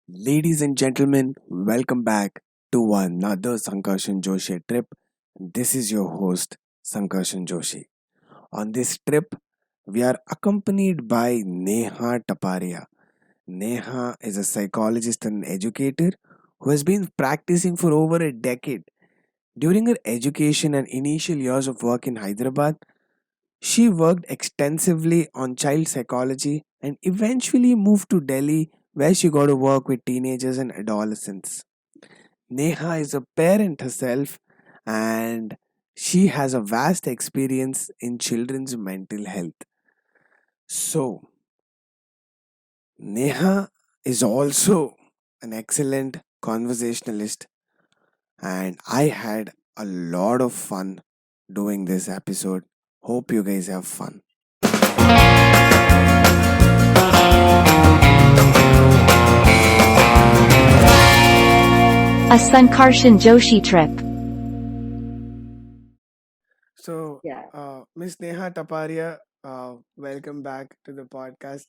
Ladies and gentlemen, welcome back to another Sankarshan Joshi trip. This is your host, Sankarshan Joshi. On this trip, we are accompanied by Neha Taparia. Neha is a psychologist and educator who has been practicing for over a decade. During her education and initial years of work in Hyderabad, she worked extensively on child psychology and eventually moved to Delhi, where she got to work with teenagers and adolescents. Neha is a parent herself and she has a vast experience in children's mental health. So, Neha is also an excellent conversationalist, and I had a lot of fun doing this episode. Hope you guys have fun. A Sankarshan Joshi trip. So, Yeah, Miss Neha Taparia, welcome back to the podcast.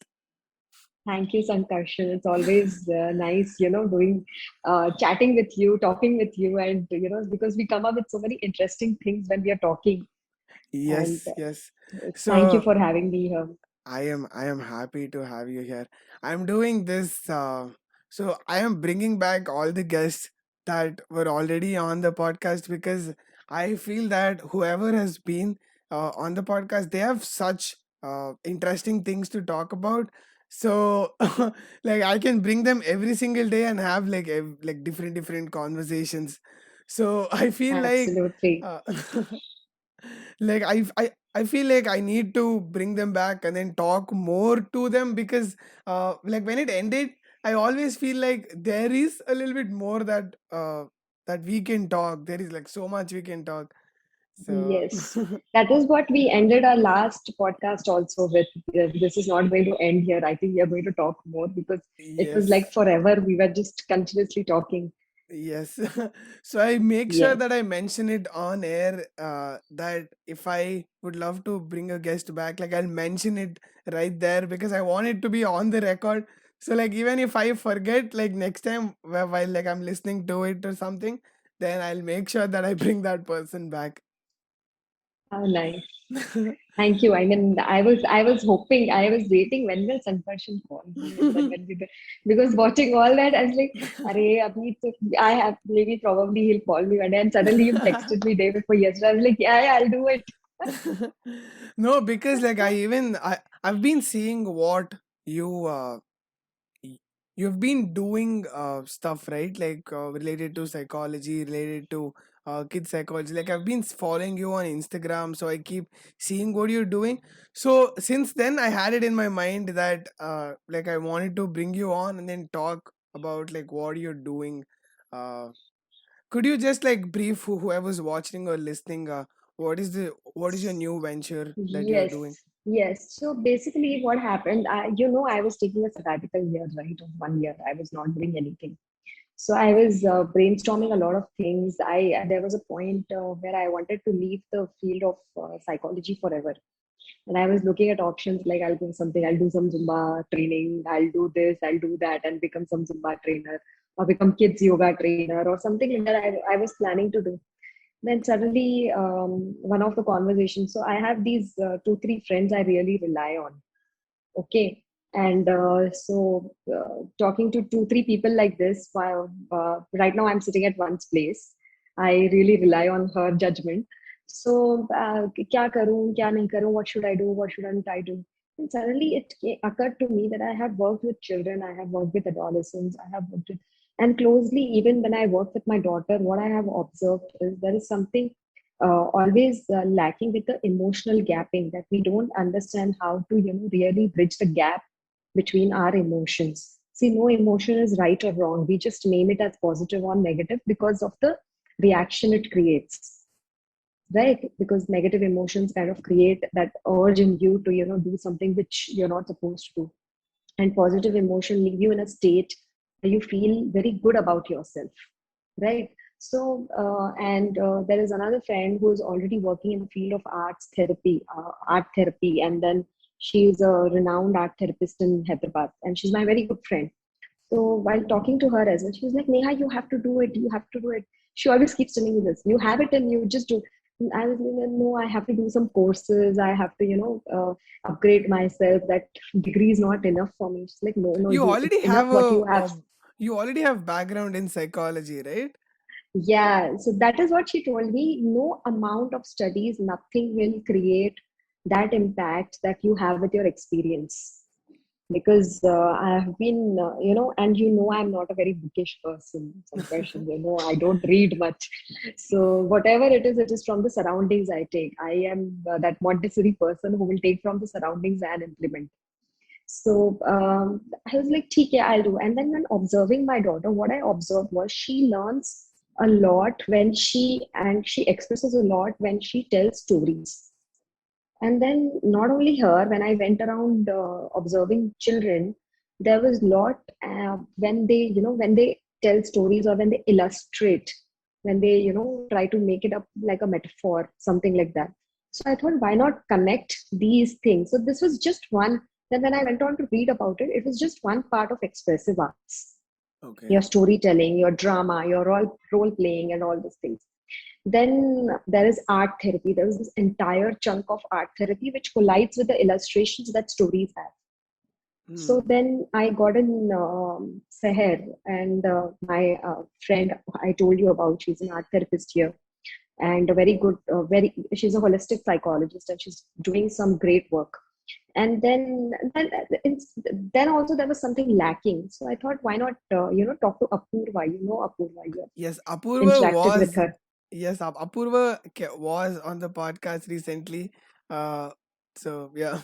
thank you, Sankarshan. It's always nice, doing, chatting with you, talking with you, and because we come up with so many interesting things when we are talking. And Yes, yes. thank you So, for having me here. I am happy to have you here. I'm doing this so I am bringing back all the guests that were already on the podcast because I feel that whoever has been on the podcast, they have such interesting things to talk about. So like I can bring them every single day and have like different conversations. So I feel like Absolutely. uh, like I feel like I need to bring them back and then talk more to them because like when it ended, I always feel like there is a little bit more that we can talk. There is like so much we can talk. So Yes. That is what we ended our last podcast also with. This is not going to end here. I think we are going to talk more because it was like yes. forever. We were just continuously talking. Yes. So I make sure Yes. that I mention it on air that if I would love to bring a guest back, like I'll mention it right there because I want it to be on the record. So like even if I forget, like next time while like I'm listening to it or something, then I'll make sure that I bring that person back. How nice. Thank you. I mean, I was hoping, I was waiting when will Sankarshan call me, and then when we were, because watching all that, I was like, "Arey, abhi to, I have maybe probably he'll call me one day." And suddenly you texted me day before yesterday. I was like, "Yeah, yeah, I'll do it." No, because like I've been seeing what you y- you've been doing stuff, right, like related to psychology, related to kid psychology. Like I've been following you on Instagram, so I keep seeing what you're doing. So since then I had it in my mind that like I wanted to bring you on and then talk about like what you're doing. uh, could you just like brief whoever's watching or listening, what is your new venture that you're Yes, doing? yes. So basically, what happened, I was taking a sabbatical year, right, of 1 year. I was not doing anything. So I was brainstorming a lot of things. I There was a point where I wanted to leave the field of psychology forever. And I was looking at options like I'll do something, I'll do some Zumba training, I'll do this, I'll do that, and become some Zumba trainer, or become kids yoga trainer, or something like that. I was planning to do. Then suddenly, one of the conversations. So I have these two, three friends I really rely on. Okay. And talking to two, three people like this, while right now I'm sitting at one's place, I really rely on her judgment. So, kya karoon, kya nahi karoon, what should I do, what shouldn't I do? And suddenly occurred to me that I have worked with children, I have worked with adolescents, I have worked with, and closely, even when I work with my daughter, what I have observed is there is something always lacking with the emotional gapping, that we don't understand how to really bridge the gap between our emotions. See, no emotion is right or wrong, we just name it as positive or negative because of the reaction it creates, right? Because negative emotions kind of create that urge in you to do something which you're not supposed to do, and positive emotion leave you in a state where you feel very good about yourself, right? So and there is another friend who is already working in the field of art therapy, and then she is a renowned art therapist in Hyderabad, and she's my very good friend. So while talking to her as well, she was like, Neha, you have to do it. You have to do it. She always keeps telling me this. You have it and you just do. And I was like, no, I have to do some courses. I have to, upgrade myself. That degree is not enough for me. She's like, no, no, You it's already enough have what you have. you already have background in psychology, right? Yeah. So that is what she told me. No amount of studies, nothing will create that impact that you have with your experience. Because I have been, and I'm not a very bookish person. Some question, I don't read much. So whatever it is from the surroundings I take. I am that Montessori person who will take from the surroundings and implement. So I was like, "Okay, I'll do." And then when observing my daughter, what I observed was she learns a lot she expresses a lot when she tells stories. And then not only her, when I went around observing children, there was lot when they tell stories or when they illustrate, when they try to make it up like a metaphor, something like that. So I thought, why not connect these things? So this was just one. Then when I went on to read about it, it was just one part of expressive arts. Okay. Your storytelling, your drama, your role playing, and all these things. Then there is art therapy. There is this entire chunk of art therapy which collides with the illustrations that stories have. So Hmm. then I got in Seher, and my friend I told you about, she's an art therapist here, and a very good, she's a holistic psychologist, and she's doing some great work. And then also there was something lacking. So I thought, why not, talk to Apurva? You know Apurva, you Yes, have interacted with her. Apurva was on the podcast recently. Uh, so yeah.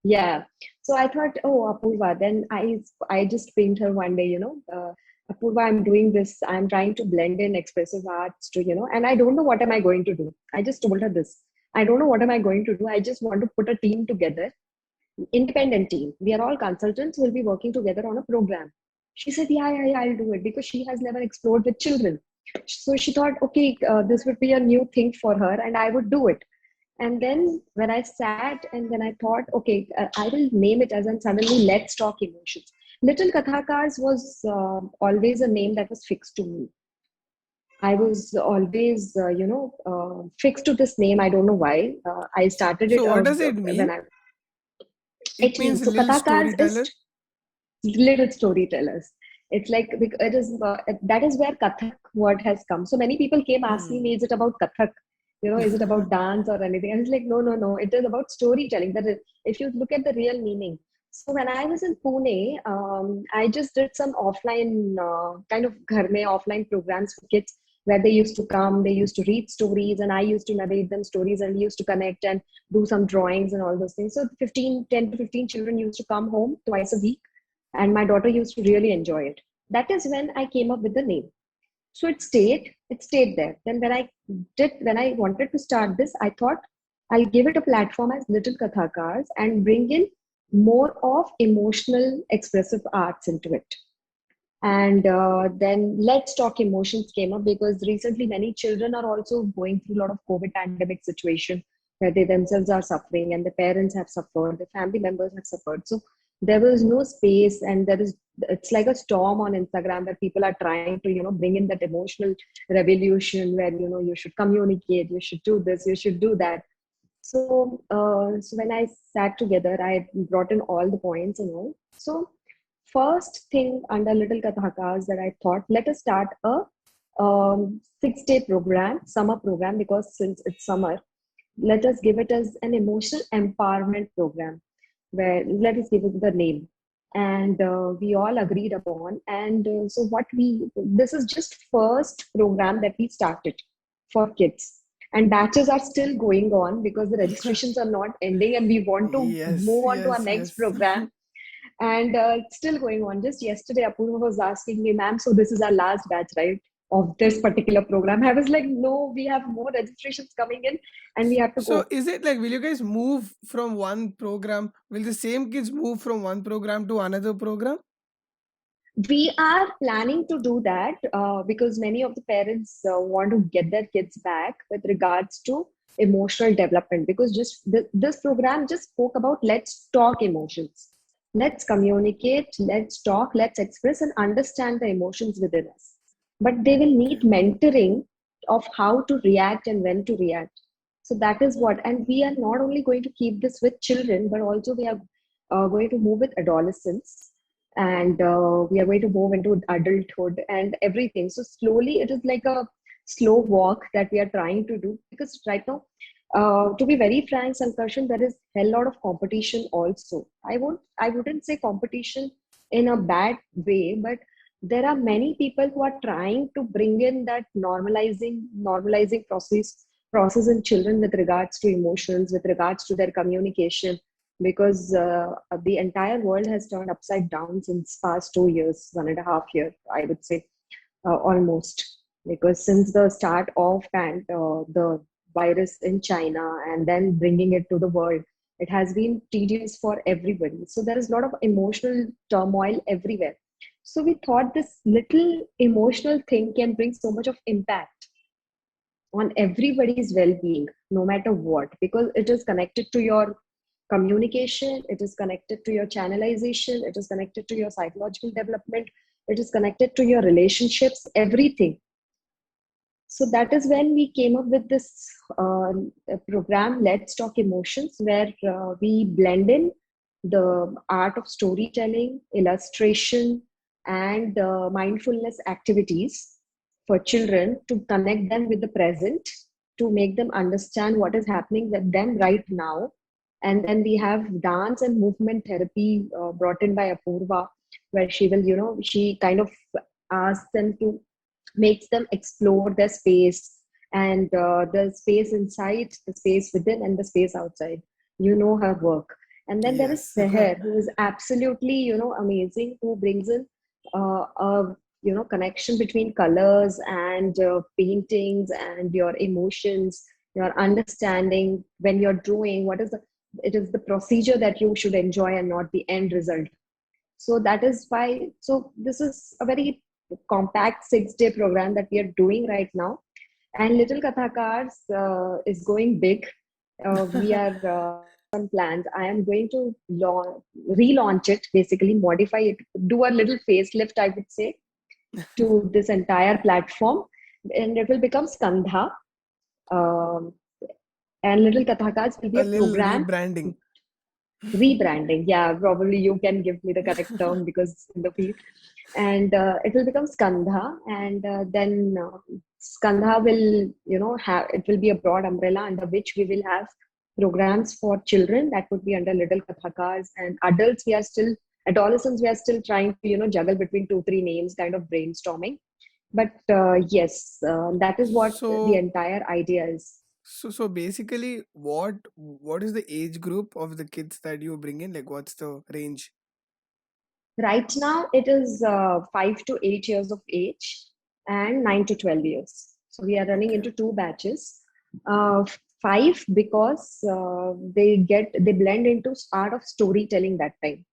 Yeah. So I thought, oh, Apurva. Then I just pinged her one day, Apurva, I'm doing this. I'm trying to blend in expressive arts to, and I don't know what am I going to do. I just told her this. I don't know what am I going to do. I just want to put a team together, independent team. We are all consultants. We'll be working together on a program. She said, yeah, yeah, yeah, I'll do it because she has never explored with children. So she thought, okay, this would be a new thing for her, and I would do it. And then when I sat and then I thought, okay, I will name it as, and suddenly let's talk emotions. Little Kathakars was always a name that was fixed to me. I was always, fixed to this name. I don't know why. I started So it what does it when mean? I, It it means means, so little Kathakars is storyteller. little storytellers. It's like, it is that is where Kathak word has come. So many people came asking me, Hmm. is it about Kathak? Is it about dance or anything? I was like, no, no, no. It is about storytelling. That is, if you look at the real meaning. So when I was in Pune, I just did some offline kind of ghar mein offline programs for kids where they used to come, they used to read stories, and I used to narrate them stories, and we used to connect and do some drawings and all those things. So 10 to 15 children used to come home twice a week, and my daughter used to really enjoy it. That is when I came up with the name. So it stayed there. Then when I wanted to start this, I thought I'll give it a platform as Little Kathakars and bring in more of emotional expressive arts into it. And then Let's Talk Emotions came up because recently many children are also going through a lot of COVID pandemic situation where they themselves are suffering and the parents have suffered, the family members have suffered. So there was no space, and it's like a storm on Instagram where people are trying to, bring in that emotional revolution where, you should communicate, you should do this, you should do that. So when I sat together, I brought in all the points and all. So first thing under Little Kathakas that I thought, let us start a 6-day program, summer program, because since it's summer, let us give it as an emotional empowerment program, where let us give it the name. And we all agreed upon. And so this is just first program that we started for kids. And batches are still going on because the registrations are not ending, and we want to Yes, move on to our yes, next yes. program. And it's still going on. Just yesterday, Apurva was asking me, ma'am, so this is our last batch, right? Of this particular program. I was like, no, we have more registrations coming in and we have to So go. is it like will you guys move from one program? Will the same kids move from one program to another program? We are planning to do that because many of the parents want to get their kids back with regards to emotional development, because just this program just spoke about let's talk emotions. Let's communicate, let's talk, let's express and understand the emotions within us. But they will need Okay. mentoring of how to react and when to react. So that is what, and we are not only going to keep this with children, but also we are going to move with adolescents, and we are going to move into adulthood and everything. So slowly, it is like a slow walk that we are trying to do, because right now, to be very frank, Sankarshan, there is a lot of competition also. I wouldn't say competition in a bad way, but there are many people who are trying to bring in that normalizing process in children with regards to emotions, with regards to their communication, because the entire world has turned upside down since past 2 years, 1.5 years, I would say, almost. Because since the start of the virus in China and then bringing it to the world, it has been tedious for everybody. So there is a lot of emotional turmoil everywhere. So we thought this little emotional thing can bring so much of impact on everybody's well-being, no matter what, because it is connected to your communication, it is connected to your channelization, it is connected to your psychological development, it is connected to your relationships, everything. So that is when we came up with this program, Let's Talk Emotions, where we blend in the art of storytelling, illustration, and mindfulness activities for children to connect them with the present, to make them understand what is happening with them right now. And then we have dance and movement therapy brought in by Apurva, where she will, she kind of asks them to, makes them explore their space, and the space inside, the space within, and the space outside. Her work. And then there is Yes. Seher, who is absolutely, amazing, who brings in a connection between colors and paintings and your emotions, your understanding when you're drawing. What is the It is the procedure that you should enjoy and not the end result. So that is why, so this is a very compact 6-day program that we are doing right now. And Little Kathakars is going big. We are some plans. I am going to relaunch it, basically modify it, do a little facelift, I would say, to this entire platform. And it will become Skandha. Um, and Little Kathakars will be A a little program. rebranding. Rebranding, yeah, probably you can give me the correct term because in the field. And it will become Skandha, and then Skandha will, have, it will be a broad umbrella under which we will have programs for children that would be under Little Kathakars, and adults we are still, adolescents we are still trying to, juggle between 2 3 names, kind of brainstorming. But yes, that is what the So entire idea is. so basically, what is the age group of the kids that you bring in? Like, what's the range? Right now, it is 5 to 8 years of age and 9 to 12 years. So we are running Okay. into two batches. Uh, Five, because they blend into art of storytelling that time,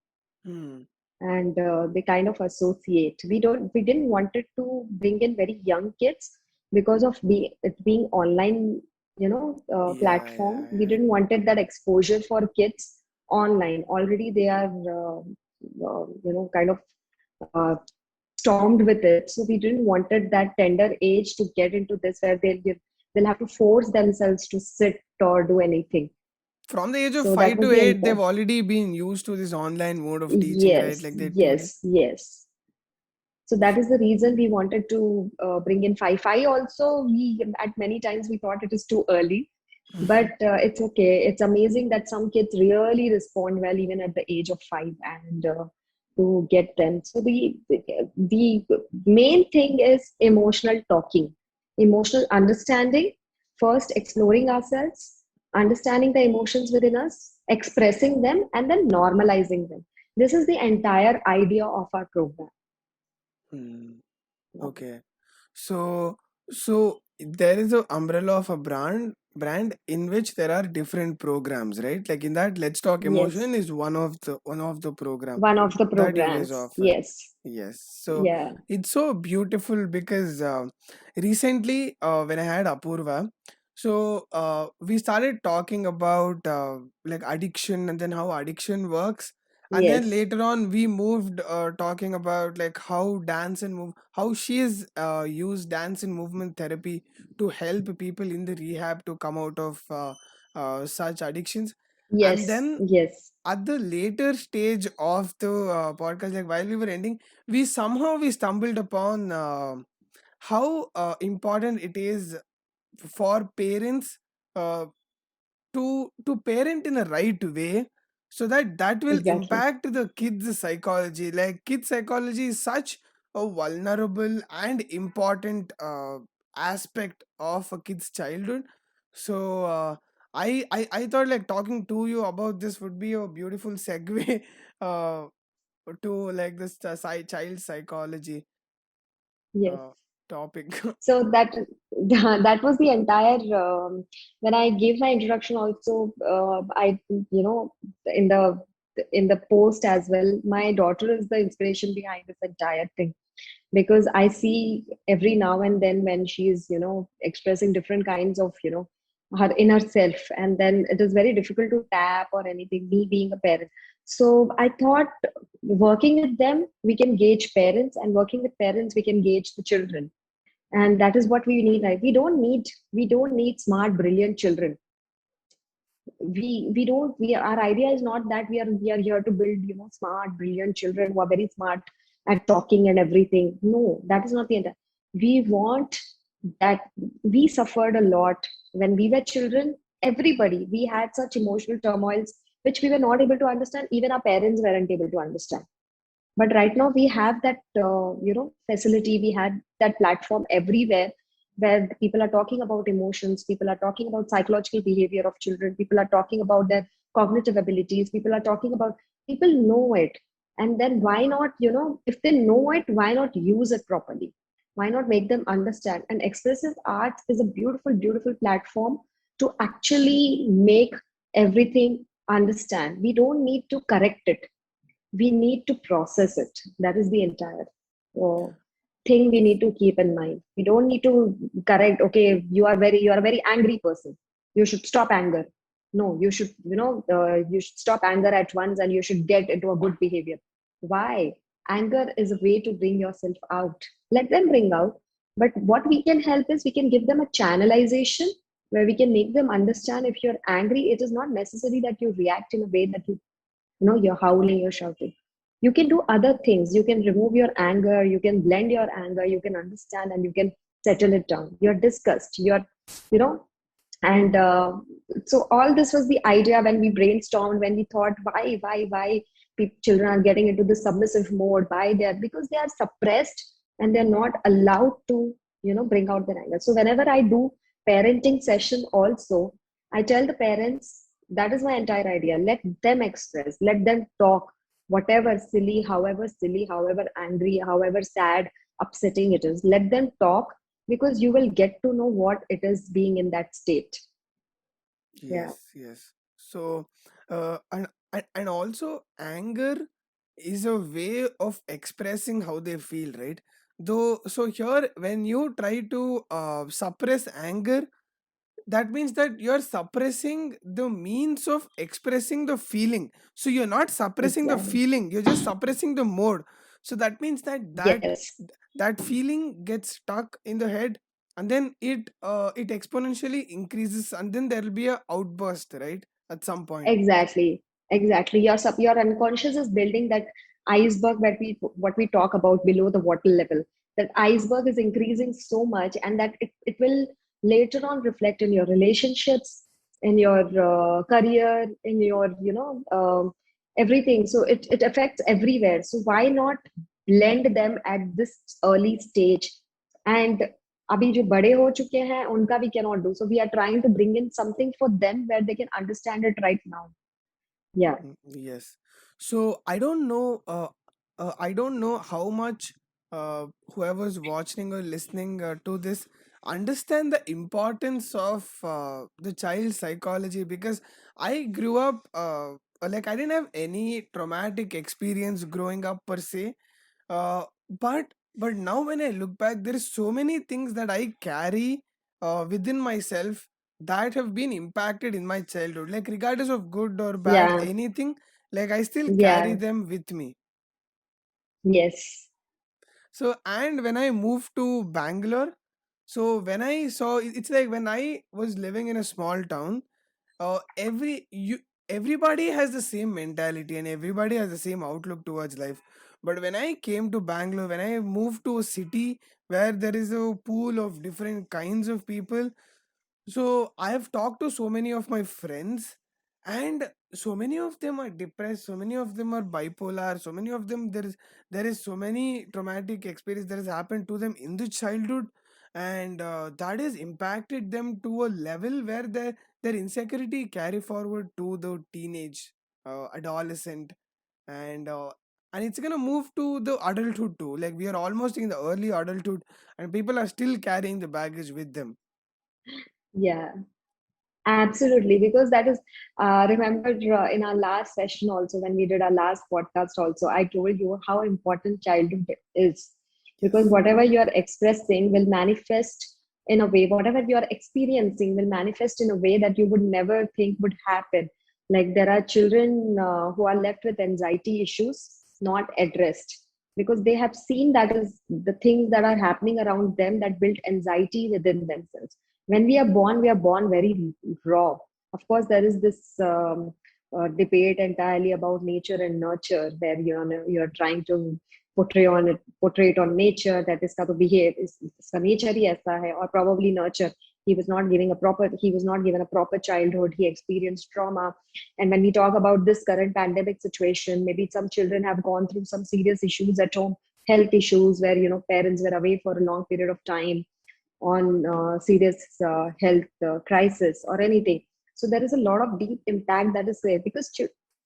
Hmm. and they kind of associate. We didn't want it to bring in very young kids because of it being online, Yeah, platform. yeah, We yeah. didn't wanted that exposure for kids online. Already they are kind of uh, stormed with it. So we didn't wanted that tender age to get into this where they'll have to force themselves to sit or do anything. From the age of So that 5 was to the 8, they've intent. already been used to this online mode of teaching, right? Yes, Like they told. yes. So that is the reason we wanted to bring in 5. Also, we at many times we thought it is too early, but it's okay. It's amazing that some kids really respond well even at the age of 5, and to get them. So the main thing is emotional talking, emotional understanding. First, exploring ourselves, understanding the emotions within us, expressing them, and then normalizing them. This is the entire idea of our program. Hmm. Okay. So so there is a umbrella of a brand in which there are different programs, right? Like in that, Let's Talk Yes, Emotion is one of the program one of the that you guys programs. offer. Yes, Yes. So yeah, it's so beautiful because recently when I had Apurva, so we started talking about like addiction and then how addiction works. and then Yes. later on we moved talking about like how dance and move how she has used dance and movement therapy to help people in the rehab to come out of such addictions. And Yes. then Yes. at the later stage of the podcast, like while we were ending, we stumbled upon how important it is for parents uh, to parent in a right way, so that that will Exactly. impact the kids psychology. Like kids psychology is such a vulnerable and important aspect of a kid's childhood. So I thought like talking to you about this would be a beautiful segue uh, to like this child psychology Yes. uh, topic. So that that was the entire when I gave my introduction also, I, you know, in the post as well, my daughter is the inspiration behind this entire thing, because I see every now and then when she's, expressing different kinds of, her inner self, and then it is very difficult to tap or anything, me being a parent. So I thought, working with them, we can gauge parents, and working with parents, we can gauge the children. And that is what we need, right? We don't need smart, brilliant children. We don't we Our idea is not that we are here to build, smart, brilliant children who are very smart at talking and everything. No, that is not the intent. We want that. We suffered a lot when we were children. Everybody, we had such emotional turmoils which we were not able to understand. Even our parents weren't able to understand. But right now we have that, facility. We had that platform everywhere, where people are talking about emotions, people are talking about psychological behavior of children, people are talking about their cognitive abilities, people are talking about, people know it. And then why not, if they know it, why not use it properly? Why not make them understand? And expressive arts is a beautiful, beautiful platform to actually make everything understand. We don't need to correct it, we need to process it. That is the entire uh, thing we need to keep in mind. We don't need to correct. Okay, you are a very angry person, you should stop anger. No, you should, you should stop anger at once, and you should get into a good behavior. Why? Anger is a way to bring yourself out. Let them bring out. But what we can help is, we can give them a channelization, where we can make them understand, if you're angry, it is not necessary that you react in a way that you're howling, you're shouting. You can do other things. You can remove your anger, you can blend your anger, you can understand, and you can settle it down. You're disgust, you know and so all this was the idea when we brainstormed, when we thought, why children are getting into the submissive mode. Why they are? Because they are suppressed, and they're not allowed to, bring out their anger. So whenever I do parenting session also, I tell the parents, that is my entire idea. Let them express, let them talk, whatever silly, however angry, however sad, upsetting it is. Let them talk, because you will get to know what it is being in that state. Yeah. Yes, yes. So, and also anger is a way of expressing how they feel, right? Though, so here when you try to suppress anger, that means that you're suppressing the means of expressing the feeling. So you're not suppressing the Exactly. feeling, you're just suppressing the mode. So that means that Yes. that feeling gets stuck in the head, and then it exponentially increases, and then there'll be a outburst, right, at some point. Exactly. Exactly. Your unconscious is building that iceberg that what we talk about below the water level. That iceberg is increasing so much, and that it will later on reflect in your relationships, in your career, in your, everything. So it affects everywhere. So why not blend them at this early stage? And अभी जो बड़े हो चुके हैं उनका we cannot do. So we are trying to bring in something for them where they can understand it right now. Yeah. Yes. So I don't know how much whoever's watching or listening to this understand the importance of the child psychology, because I grew up like I didn't have any traumatic experience growing up per se. But now when I look back, there is so many things that I carry within myself that have been impacted in my childhood, like regardless of good or bad Yeah. anything. Like I still carry Yeah. them with me. Yes. So, and when I moved to Bangalore, so when I saw, it's like when I was living in a small town, every you everybody has the same mentality and everybody has the same outlook towards life. But when I came to Bangalore, when I moved to a city where there is a pool of different kinds of people, so I have talked to so many of my friends, and so many of them are depressed, so many of them are bipolar, so many of them there is so many traumatic experience that has happened to them in the childhood, and that has impacted them to a level where their insecurity carry forward to the teenage, adolescent, and and it's gonna move to the adulthood too. Like we are almost in the early adulthood, and people are still carrying the baggage with them. Yeah. Absolutely, because that is, remember in our last session also, when we did our last podcast also, I told you how important childhood is. Because Yes. whatever you are expressing will manifest in a way, whatever you are experiencing will manifest in a way that you would never think would happen. Like there are children who are left with anxiety issues not addressed because they have seen that is the things that are happening around them that build anxiety within themselves. When we are born very raw. Of course, there is this debate entirely about nature and nurture, where you're trying to portray it on nature, that इसका तो behave इसका nature ही ऐसा है, or probably nurture. He was not given a proper childhood. He experienced trauma. And when we talk about this current pandemic situation, maybe some children have gone through some serious issues at home, health issues where parents were away for a long period of time on serious health crisis or anything. So there is a lot of deep impact that is there because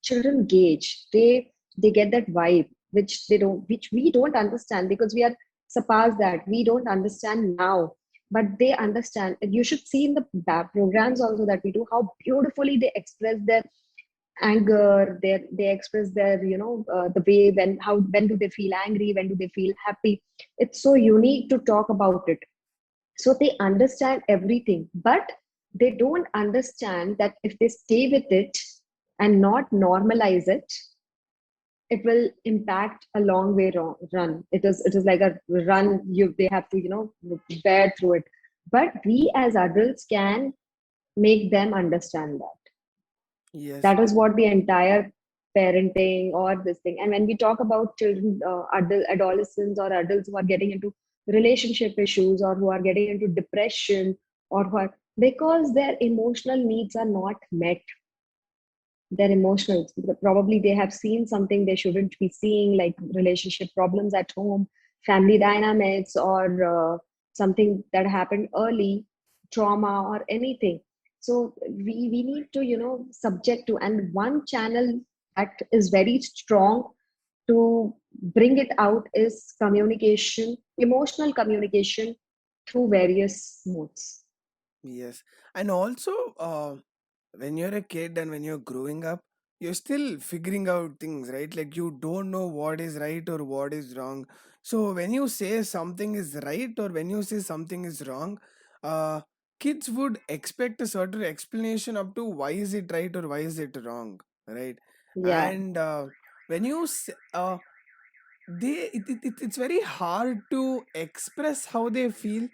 children gauge, they get that vibe which we don't understand because we are surpassed that. We don't understand now, but they understand. And you should see in the programs also that we do how beautifully they express their anger, they express their the way when do they feel angry, when do they feel happy. It's so unique to talk about it. So they understand everything, but they don't understand that if they stay with it and not normalize it, it will impact a long way run. It is like a run. They have to bear through it. But we as adults can make them understand that. Yes. That is what the entire parenting or this thing. And when we talk about children, adolescents or adults who are getting into relationship issues or who are getting into depression or who are, because their emotional needs are not met. Their emotional, probably they have seen something they shouldn't be seeing, like relationship problems at home, family dynamics, or something that happened early, trauma or anything. So we need to subject to, and one channel that is very strong to bring it out is communication, emotional communication through various modes. Yes. And also, when you're a kid and when you're growing up, you're still figuring out things, right? Like you don't know what is right or what is wrong. So when you say something is right or when you say something is wrong, uh, kids would expect a certain explanation up to why is it right or why is it wrong, right? Yeah. And when you it's very hard to express how they feel,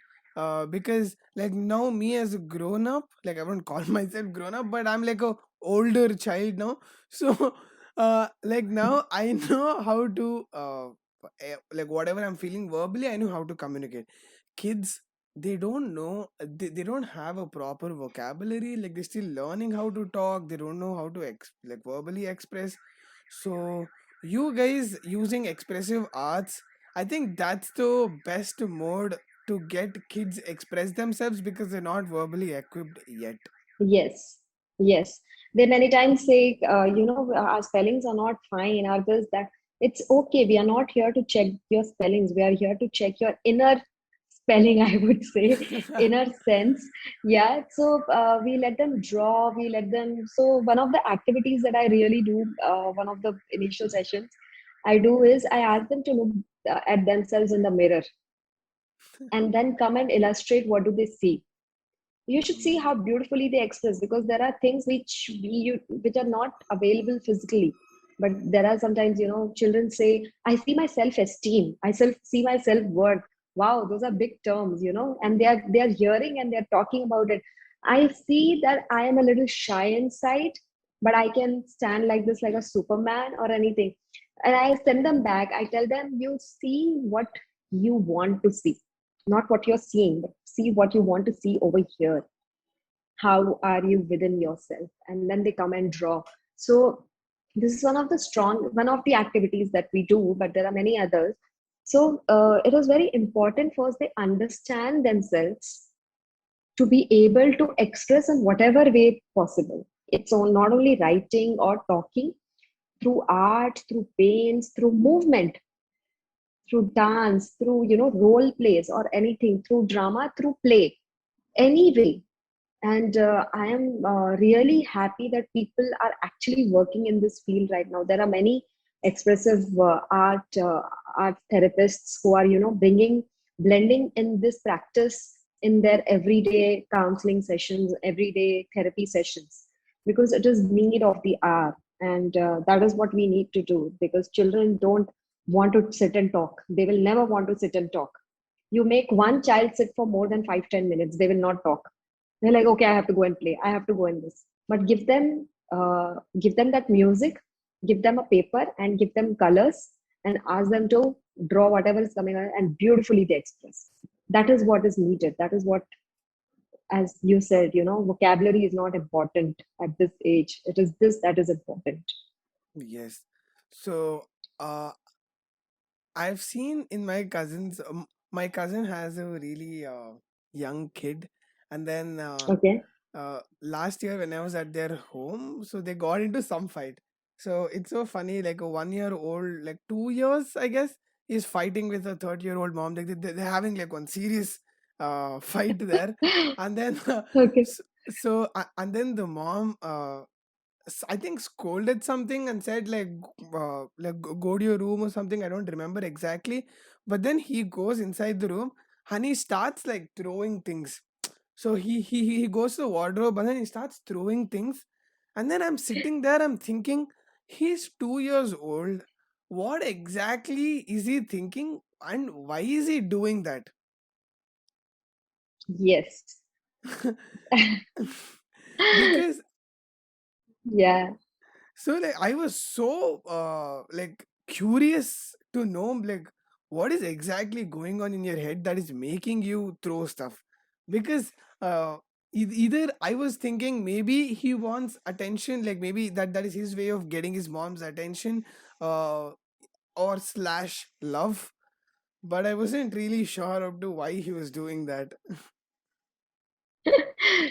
because like now me as a grown up, like I won't call myself grown up, but I'm like a older child now. So like now I know how to like whatever I'm feeling verbally, I know how to communicate. Kids, they don't know, they don't have a proper vocabulary, like they're still learning how to talk, they don't know how to like verbally express. So you guys using expressive arts, I think that's the best mode to get kids express themselves because they're not verbally equipped yet. Yes, yes. They many times say, our spellings are not fine, or this, that. It's okay. We are not here to check your spellings. We are here to check your inner spelling, I would say, inner sense. Yeah. So we let them draw, we let them. So one of the activities that I really do, one of the initial sessions I do is I ask them to look at themselves in the mirror and then come and illustrate what do they see. You should see how Mm. beautifully they express, because there are things which are not available physically. But there are sometimes, children say, I see my self-esteem, see my self-worth. Wow, those are big terms, and they are hearing and they're talking about it. I see that I am a little shy inside, but I can stand like this, like a Superman or anything. And I send them back. I tell them, you see what you want to see, not what you're seeing, but see what you want to see over here. How are you within yourself? And then they come and draw. So this is one of the activities that we do, but there are many others. So it is very important first they understand themselves to be able to express in whatever way possible. It's all, not only writing or talking, through art, through paints, through movement, through dance, through role plays or anything, through drama, through play, any way. And I am really happy that people are actually working in this field right now. There are many expressive art therapists who are blending in this practice in their everyday counseling sessions, everyday therapy sessions, because it is need of the hour. And that is what we need to do, because children don't want to sit and talk. They will never want to sit and talk. You make one child sit for more than 5-10 minutes, they will not talk. They're like, okay, I have to go and play. I have to go in this. But give them that music, give them a paper, and give them colors, and ask them to draw whatever is coming out, and beautifully they express. That is what is needed. That is what, as you said, vocabulary is not important at this age. It is this that is important. Yes. So, uh, I've seen in my cousins, my cousin has a really young kid, and then Okay. last year when I was at their home, so they got into some fight. So it's so funny, like a 1 year old, like 2 years, I guess, is fighting with a 30-year-old mom. Like they're having like one serious fight there, and then Okay. and then the mom I think scolded something and said like go to your room or something. I don't remember exactly, but then he goes inside the room and he starts like throwing things. So he goes to the wardrobe and then he starts throwing things, and then I'm sitting there. I'm thinking he's 2 years old. What exactly is he thinking, and why is he doing that? Yes. Because Yeah. so like I was so like curious to know like what is exactly going on in your head that is making you throw stuff. Because uh either I was thinking maybe he wants attention, like maybe that is his way of getting his mom's attention, uh or slash love, but I wasn't really sure of to why he was doing that.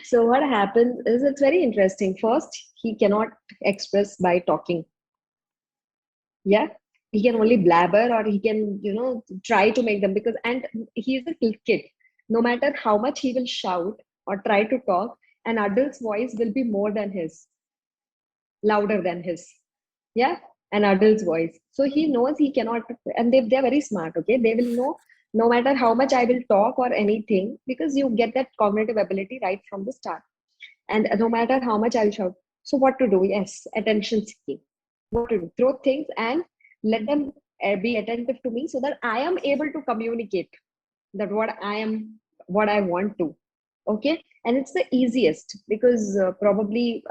So what happens is, it's very interesting. First, he cannot express by talking. Yeah, he can only blabber, or he can try to make them, because and he is a kid. No matter how much he will shout or try to talk, an adult's voice will be more than his, louder than his. Yeah, an adult's voice. So he knows he cannot. And they're very smart. Okay, they will know no matter how much I will talk or anything, because you get that cognitive ability right from the start. And no matter how much I'll shout. So what to do? Yes, attention seeking. What to do? Throw things and let them be attentive to me, so that I am able to communicate that what I want to. Okay, and it's the easiest, because probably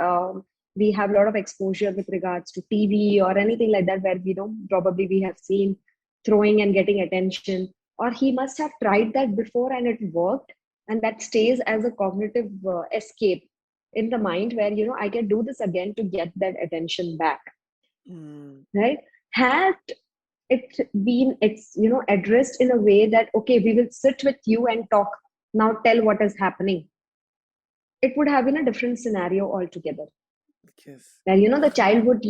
we have a lot of exposure with regards to TV or anything like that, where probably we have seen throwing and getting attention, or he must have tried that before and it worked, and that stays as a cognitive escape in the mind, where I can do this again to get that attention back, Mm, right? Had it been addressed in a way that, okay, we will sit with you and talk, now tell what is happening, it would have been a different scenario altogether, yes. where the child would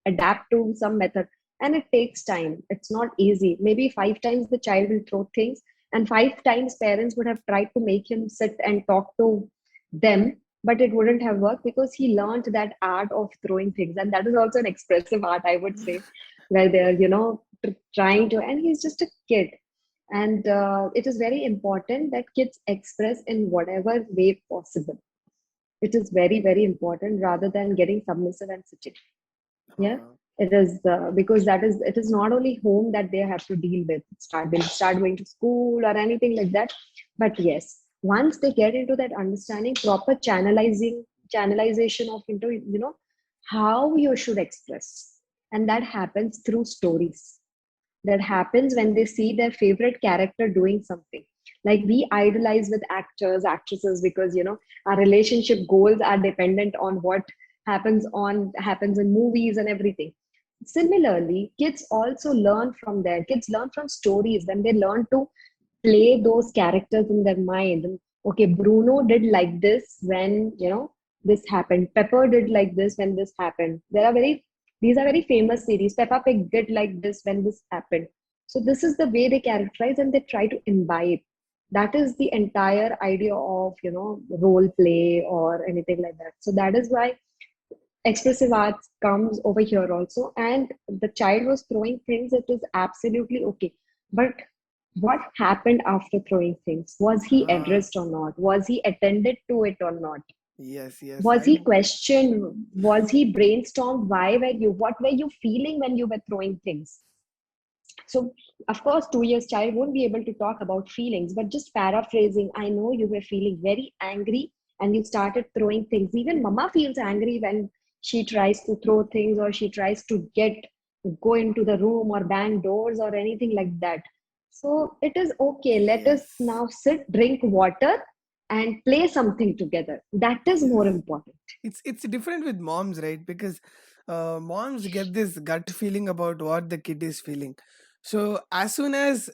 adapt to some method. And it takes time, it's not easy. Maybe 5 times the child will throw things, and 5 times parents would have tried to make him sit and talk to them, but it wouldn't have worked, because he learned that art of throwing things. And that is also an expressive art, I would say, where they're trying to, and he's just a kid. And it is very important that kids express in whatever way possible. It is very, very important, rather than getting submissive and sitting. Yeah. It is because that is it is not only home that they have to deal with. They'll start going to school or anything like that. But yes, once they get into that understanding, proper channelization of into how you should express, and that happens through stories. That happens when they see their favorite character doing something. Like we idolize with actors, actresses, because our relationship goals are dependent on what happens in movies and everything. Similarly, kids also learn from there. Kids learn from stories when they learn to play those characters in their mind. Okay, Bruno did like this when this happened. Pepper did like this when this happened. These are very famous series. Peppa Pig did like this when this happened. So this is the way they characterize and they try to imbibe. That is the entire idea of role play or anything like that. So that is why expressive arts comes over here also. And the child was throwing things, it is absolutely okay. But what happened after throwing things? Was he Ah, addressed or not? Was he attended to it or not? yes, yes. Was he questioned? Was he brainstormed? Why were you? What were you feeling when you were throwing things? So, of course, 2 years child won't be able to talk about feelings, but just paraphrasing, I know you were feeling very angry and you started throwing things. Even mama feels angry when she tries to throw things or she tries to go into the room or bang doors or anything like that. So it is okay. Let us Yes, now sit, drink water, and play something together. That is more yes. important. It's different with moms, right? Because moms get this gut feeling about what the kid is feeling. So as soon as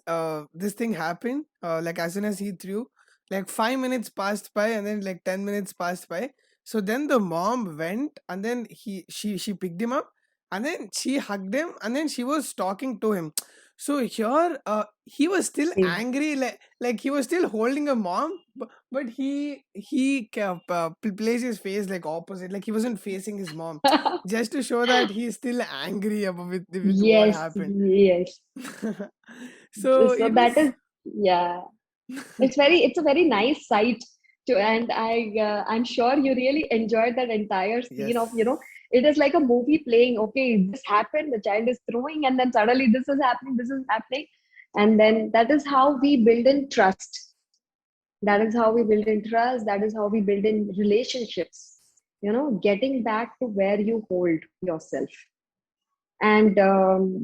this thing happened, like as soon as he threw, like 5 minutes passed by, and then like 10 minutes passed by. So then the mom went, and then she picked him up, and then she hugged him, and then she was talking to him. So here, he was still See. angry, like he was still holding a mom, but he kept placed his face like opposite, like he wasn't facing his mom, just to show that he's still angry about with what Yes, happened. yes. So So it that was is, yeah. It's a very nice sight to, and I'm sure you really enjoyed that entire scene of, yes, it is like a movie playing. Okay, this happened, the child is throwing, and then suddenly this is happening. And then that is how we build in trust. That is how we build in trust. That is how we build in relationships. Getting back to where you hold yourself. And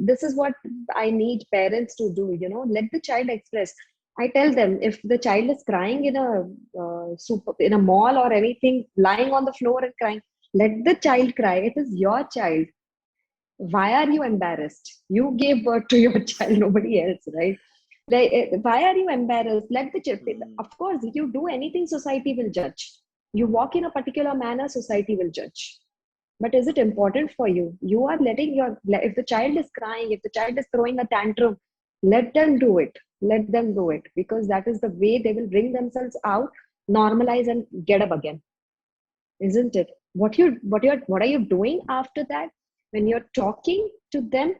this is what I need parents to do. Let the child express. I tell them, if the child is crying in a in a mall or anything, lying on the floor and crying, let the child cry. It is your child. Why are you embarrassed? You gave birth to your child, nobody else, right? Why are you embarrassed? Let the child. mm, Of course, if you do anything, society will judge. You walk in a particular manner, society will judge. But is it important for you? You are letting if the child is crying, if the child is throwing a tantrum, let them do it. Let them do it, because that is the way they will bring themselves out, normalize, and get up again, isn't it? What are you doing after that when you're talking to them?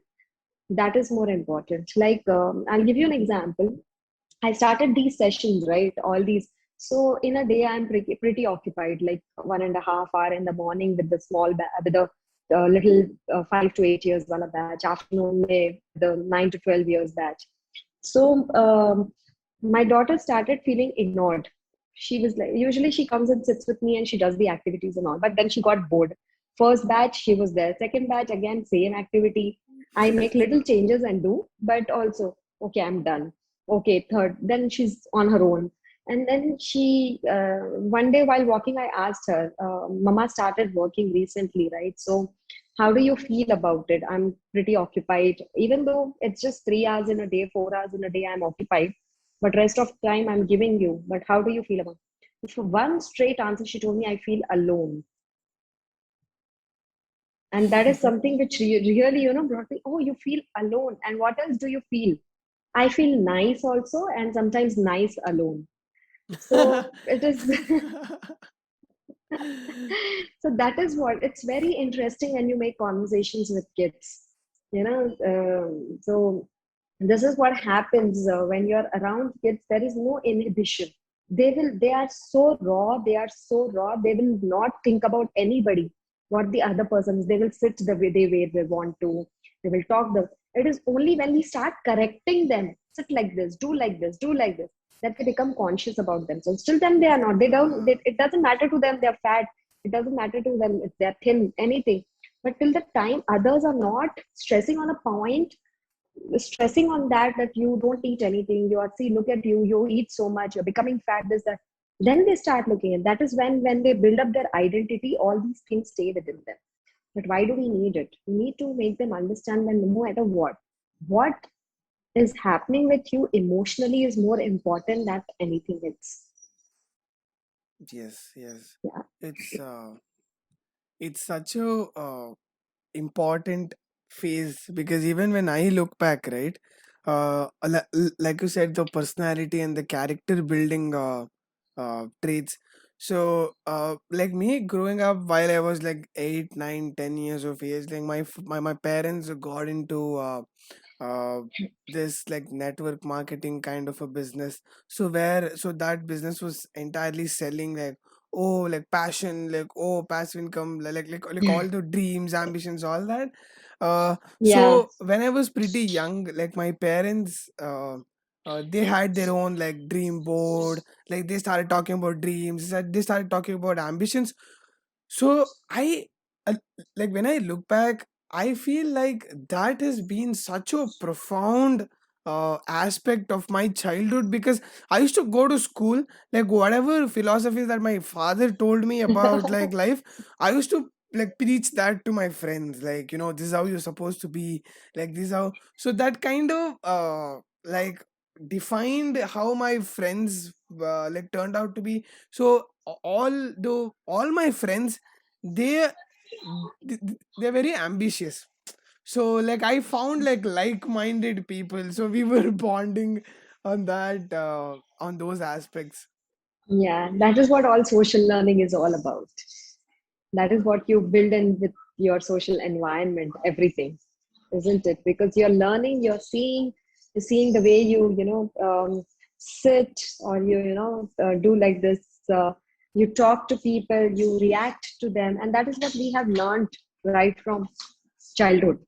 That is more important. Like, I'll give you an example. I started these sessions, right? All these. So in a day, I'm pretty occupied, like 1.5 hour in the morning with the with the little 5 to 8 years wala batch. Afternoon, mein, the 9 to 12 years batch. So my daughter started feeling ignored. She was like, usually she comes and sits with me and she does the activities and all, but then she got bored. First batch, she was there. Second batch, again, same activity. I make little changes and do, but also, okay, I'm done. Okay, third, then she's on her own. And then one day while walking, I asked her, Mama started working recently, right? So how do you feel about it? I'm pretty occupied, even though it's just 3 hours in a day, 4 hours in a day, I'm occupied, but rest of time I'm giving you. But how do you feel about it? For one straight answer, she told me, I feel alone. And that is something which really, brought me, oh, you feel alone. And what else do you feel? I feel nice also, and sometimes nice alone. So it is. So that is what it's very interesting when you make conversations with kids. So this is what happens when you're around kids. There is no inhibition. They are so raw. They are so raw. They will not think about anybody. what the other person is. They will sit the way they want to. They will talk the. It is only when we start correcting them, sit like this, do like this, do like this, that they become conscious about themselves. Till then, they are not. They don't. Ah, It doesn't matter to them. They're fat. It doesn't matter to them if they're thin. Anything. But till the time others are not stressing on a point, stressing on that you don't eat anything, you are, see, look at you, you eat so much, you're becoming fat, this, that, then they start looking at that is when they build up their identity, all these things stay within them. But why do we need it? We need to make them understand that no matter what is happening with you emotionally is more important than anything else. yes, yes. Yeah. It's it's such a important phase, because even when I look back, right, like you said, the personality and the character building traits. So, like me growing up while I was like 8, 9, 10 years of age, like my parents got into uh, this like network marketing kind of a business. So where so that business was entirely selling like, oh, like passion, like, oh, passive income, like all the dreams, ambitions, all that. Yeah. So when I was pretty young, like my parents they had their own like dream board. Like they started talking about dreams, they started talking about ambitions. So I uh, like when I look back, I feel like that has been such a profound aspect of my childhood, because I used to go to school, like whatever philosophies that my father told me about like life, I used to like preach that to my friends, like, this is how you're supposed to be, like this is how. So that kind of like defined how my friends like turned out to be. So all my friends, they they're very ambitious. So like I found like-minded people, so we were bonding on that on those aspects. Yeah, that is what all social learning is all about. That is what you build in with your social environment, everything, isn't it? Because you're learning, you're seeing the way sit, or do like this. You talk to people, you react to them, and that is what we have learned right from childhood.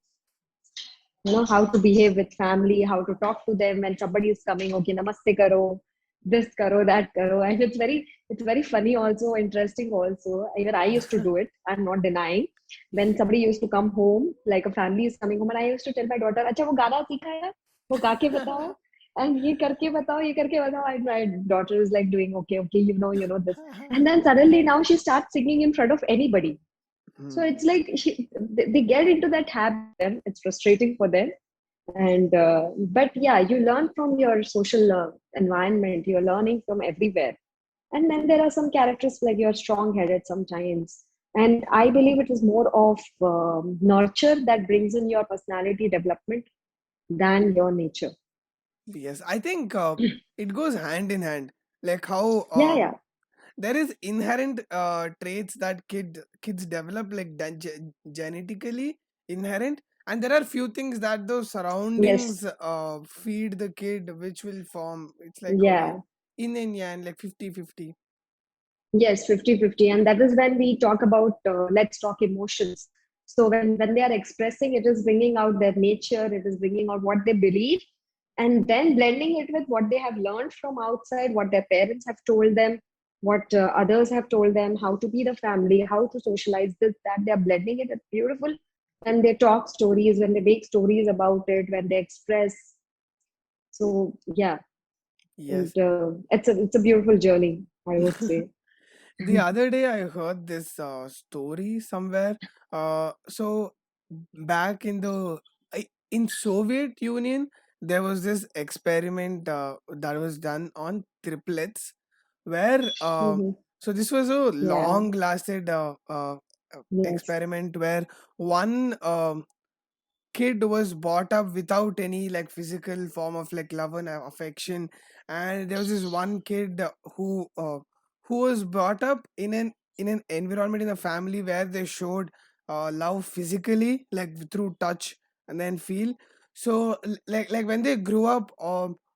How to behave with family, how to talk to them when somebody is coming. Okay, namaste karo, this karo, that karo. And it's very funny, also interesting also. Even I used to do it, I'm not denying. When somebody used to come home, like a family is coming home, and I used to tell my daughter, acha wo gana sikha hai, wo गा के बताओ, and ye karke batao, ye karke batao. And my daughter is like doing, okay, okay, you know this. And then suddenly now she starts singing in front of anybody. So Hmm. it's like they get into that habit, and it's frustrating for them. And but yeah, you learn from your social environment. You're learning from everywhere. And then there are some characters like you're strong-headed sometimes. And I believe it is more of nurture that brings in your personality development than your nature. Yes, I think it goes hand in hand, like how Yeah, yeah. there is inherent traits that kids develop like genetically inherent, and there are few things that those Yes. surroundings feed the kid, which will form. It's like Yeah. in and yang, like 50-50. Yes, 50-50. And that is when we talk about let's talk emotions. So when they are expressing, it is bringing out their nature, it is bringing out what they believe, and then blending it with what they have learned from outside, what their parents have told them, what others have told them, how to be the family, how to socialize, this, that. They're blending it. It's beautiful. When they talk stories, when they make stories about it, when they express. So yeah, Yes. and it's a beautiful journey, I would say. The other day I heard this story somewhere. So back in the in Soviet Union, there was this experiment that was done on triplets, where Mhm. so this was a Yeah. long lasted Yes. experiment where one kid was brought up without any like physical form of like love and affection, and there was this one kid who was brought up in an environment, in a family where they showed love physically, like through touch and then feel. So like when they grew up,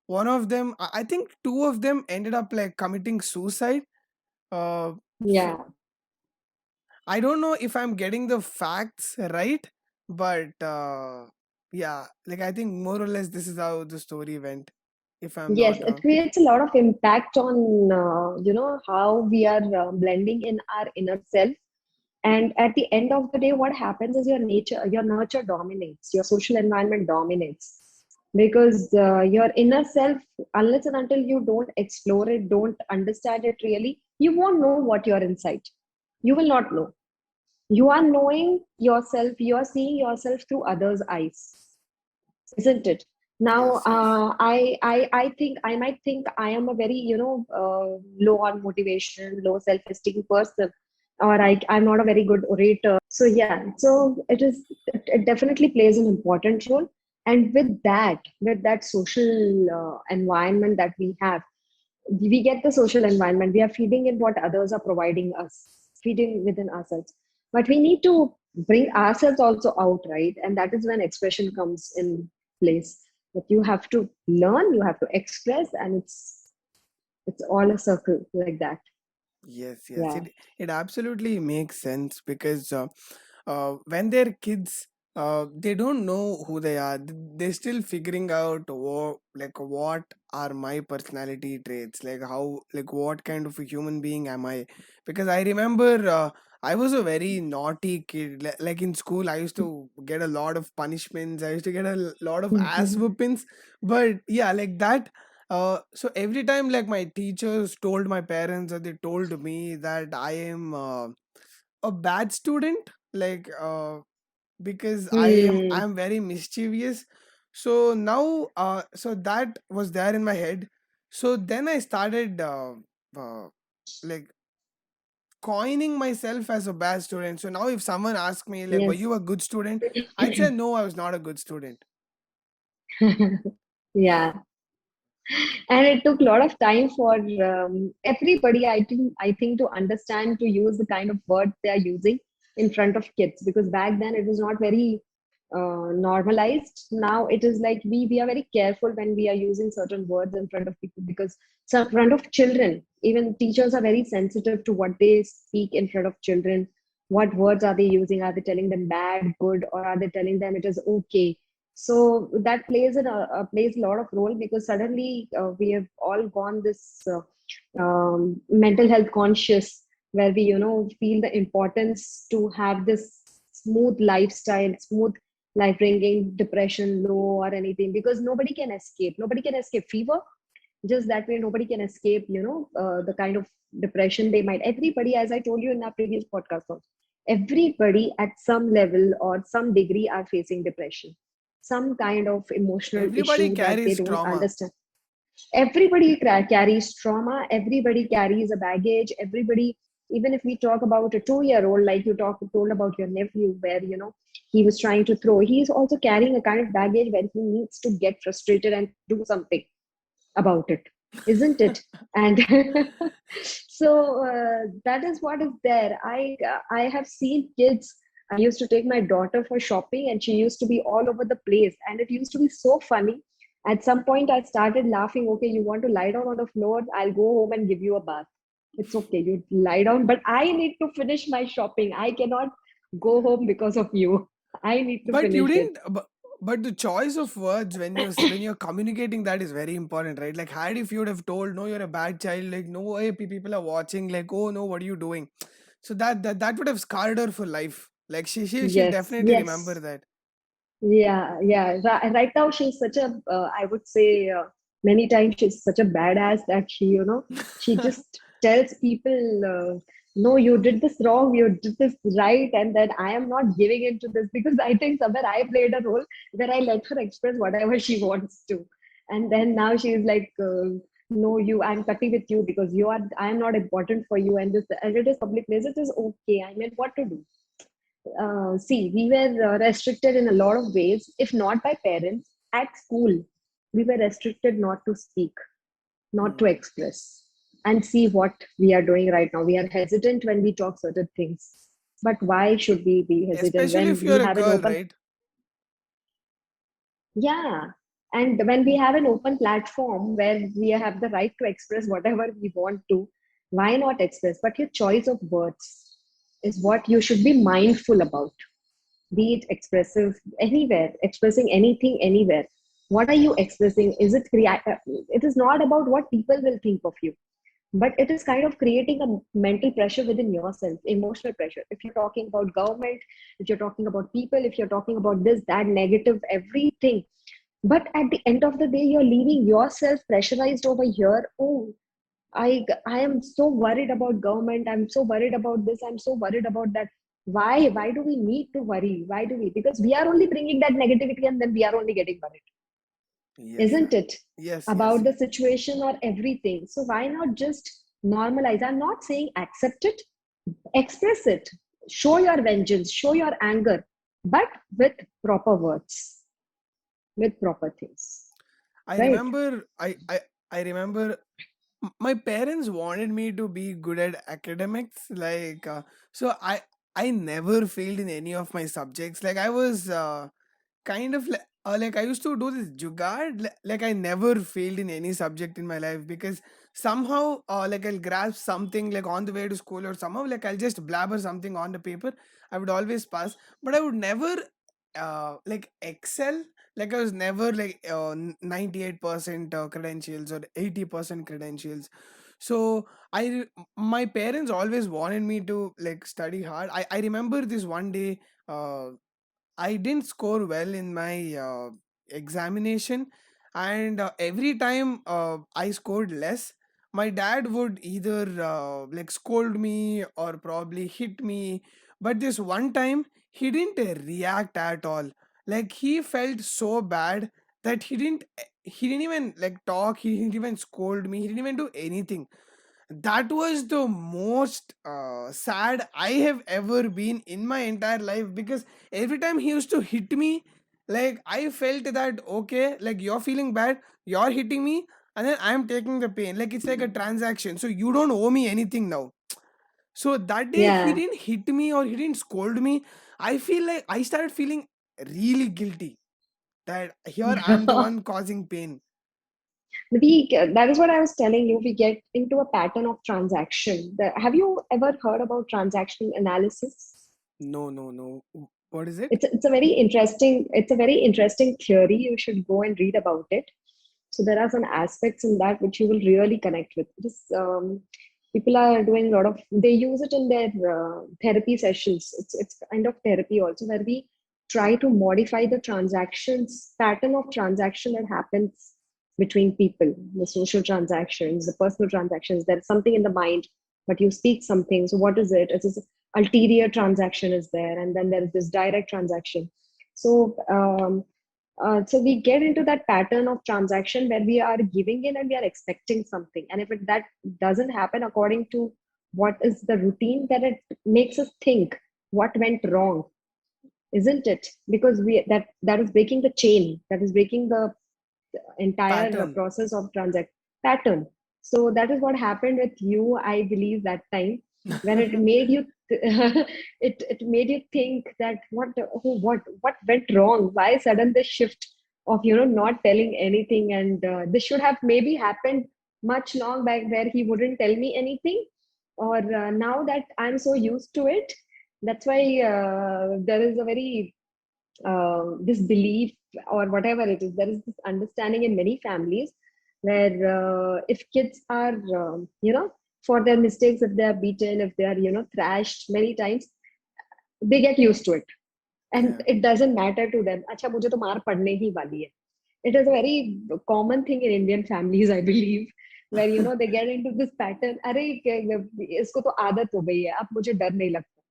one of them, I think two of them ended up like committing suicide. uh, Yeah. I don't know if I'm getting the facts right, but yeah, like I think more or less this is how the story went, if I'm Yes, not it wrong. creates a lot of impact on how we are blending in our inner self. And at the end of the day, what happens is your nurture dominates, your social environment dominates. Because your inner self, unless and until you don't explore it, don't understand it really, you won't know what you're inside. You will not know. You are knowing yourself, you are seeing yourself through others' eyes, isn't it? Now, Yes, yes. I think I might think I am a very, low on motivation, low self-esteem person, or I'm not a very good orator. So yeah, so it definitely plays an important role. And with that social environment that we get the social environment. We are feeding in what others are providing us, feeding within ourselves. But we need to bring ourselves also out, right? And that is when expression comes in place. That you have to learn, you have to express, and it's all a circle like that. Yes, yes. Yeah. It absolutely makes sense because when they're kids, they don't know who they are. They're still figuring out what are my personality traits, like how, like what kind of a human being am I? Because I remember I was a very naughty kid. Like in school, I used to get a lot of punishments. I used to get a lot of ass whoopings. But yeah, like that. So every time, like my teachers told my parents, or they told me that I am a bad student, because Hmm. I'm very mischievous. So now, so that was there in my head. So then I started uh, like coining myself as a bad student. So now, if someone asks me like, "Were Yes. you a good student?" I'd say no, I was not a good student. Yeah. And it took a lot of time for everybody, I think, to understand to use the kind of words they are using in front of kids, because back then it was not very normalized. Now it is like we are very careful when we are using certain words in front of people, because so in front of children, even teachers are very sensitive to what they speak in front of children. What words are they using? Are they telling them bad, good, or are they telling them it is okay? So that plays a lot of role, because suddenly we have all gone this mental health conscious, where we feel the importance to have this smooth lifestyle, smooth life, bringing depression low or anything, because nobody can escape fever. Just that way, nobody can escape the kind of depression they might. Everybody, as I told you in our previous podcast also, everybody at some level or some degree are facing depression, some kind of emotional Everybody issue that they carries don't trauma. understand. Everybody carries trauma, everybody carries a baggage, everybody. Even if we talk about a 2-year old, like you told about your nephew, where he was trying to throw, he's also carrying a kind of baggage where he needs to get frustrated and do something about it, isn't it? And so that is what is there. I have seen kids. I used to take my daughter for shopping, and she used to be all over the place, and it used to be so funny. At some point I started laughing. Okay, you want to lie down on the floor, I'll go home and give you a bath. It's okay, you lie down, but I need to finish my shopping. I cannot go home because of you. I need to But you finish it. didn't. But the choice of words when when you're communicating, that is very important, right? Like, had if you would have told, "No, you're a bad child," like, "No way, people are watching," like, "Oh no, what are you doing?" So that would have scarred her for life. Like she'll Yes, definitely remember yes. that. Yeah, yeah. Right now, she's such a, I would say, many times she's such a badass that she just tells people, no, you did this wrong, you did this right, and then I am not giving into this, because I think somewhere I played a role where I let her express whatever she wants to. And then now she's like, no, I'm cutting with you because I am not important for you, and it is public place, it is okay. I mean, what to do? See, we were restricted in a lot of ways, if not by parents. At school, we were restricted not to speak, not to Hmm. express. And see what we are doing right now. We are hesitant when we talk certain things. But why should we be hesitant Especially when if we you're a have an girl, open? right? Yeah. And when we have an open platform where we have the right to express whatever we want to, why not express? But your choice of words. is what you should be mindful about. Be it expressive anywhere, expressing anything anywhere. What are you expressing? Is it it is not about what people will think of you, but it is kind of creating a mental pressure within yourself, emotional pressure. If you're talking about government, if you're talking about people, if you're talking about this, that, negative, everything, but at the end of the day, you're leaving yourself pressurized over here. Oh, I am so worried about government. I'm so worried about this. I'm so worried about that. Why? Why do we need to worry? Why do we? Because we are only bringing that negativity, and then we are only getting worried, Yes, isn't it? yes, About yes. the situation or everything. So why not just normalize? I'm not saying accept it, express it, show your vengeance, show your anger, but with proper words, with proper things, I right? remember, I remember my parents wanted me to be good at academics. So I never failed in any of my subjects. Like I was kind of like I used to do this jugad. Like I never failed in any subject in my life because somehow like I'll grasp something like on the way to school, or somehow like I'll just blabber something on the paper. I would always pass, but I would never like excel. Like I was never like 98% credentials or 80% credentials. So my parents always wanted me to like study hard. I remember this one day, uh, I didn't score well in my examination, and every time I scored less, my dad would either like scold me or probably hit me. But this one time, he didn't react at all. Like he felt so bad that he didn't even like talk. He didn't even scold me. He didn't even do anything. That was the most sad I have ever been in my entire life, because every time he used to hit me, like I felt that okay, like you're feeling bad, you're hitting me, and then I'm taking the pain. Like it's like a transaction. So you don't owe me anything now. So that day he Yeah. didn't hit me or he didn't scold me. I feel like I started feeling really guilty that here I'm the one causing pain. That is what I was telling you. We get into a pattern of transaction. Have you ever heard about transactional analysis? No, no, no. What is it? It's a very interesting theory. You should go and read about it. So there are some aspects in that which you will really connect with. People are doing a lot of, they use it in their therapy sessions. It's kind of therapy also, where we try to modify the transactions pattern of transaction that happens between people, the social transactions, the personal transactions. There's something in the mind, but you speak something. So what is it? It's this ulterior transaction is there, and then there is this direct transaction. So we get into that pattern of transaction where we are giving in and we are expecting something. And if that doesn't happen according to what is the routine, then it makes us think what went wrong, isn't it? Because that is breaking the chain, that is breaking the entire Pattern. process of transact pattern. So that is what happened with you, I believe, that time when it made you it made you think that what went wrong? Why sudden the shift of not telling anything? And this should have maybe happened much long back, where he wouldn't tell me anything. Or now that I'm so used to it, that's why there is a very this belief, or whatever it is, there is this understanding in many families where if kids are for their mistakes, if they are beaten, if they are thrashed many times, they get used to it, and Yeah. it doesn't matter to them. Acha mujhe to maar padne hi wali hai. It is a very common thing in Indian families, I believe, where they get into this pattern. अरे इसको तो आदत हो गई है, अब मुझे डर नहीं लगता.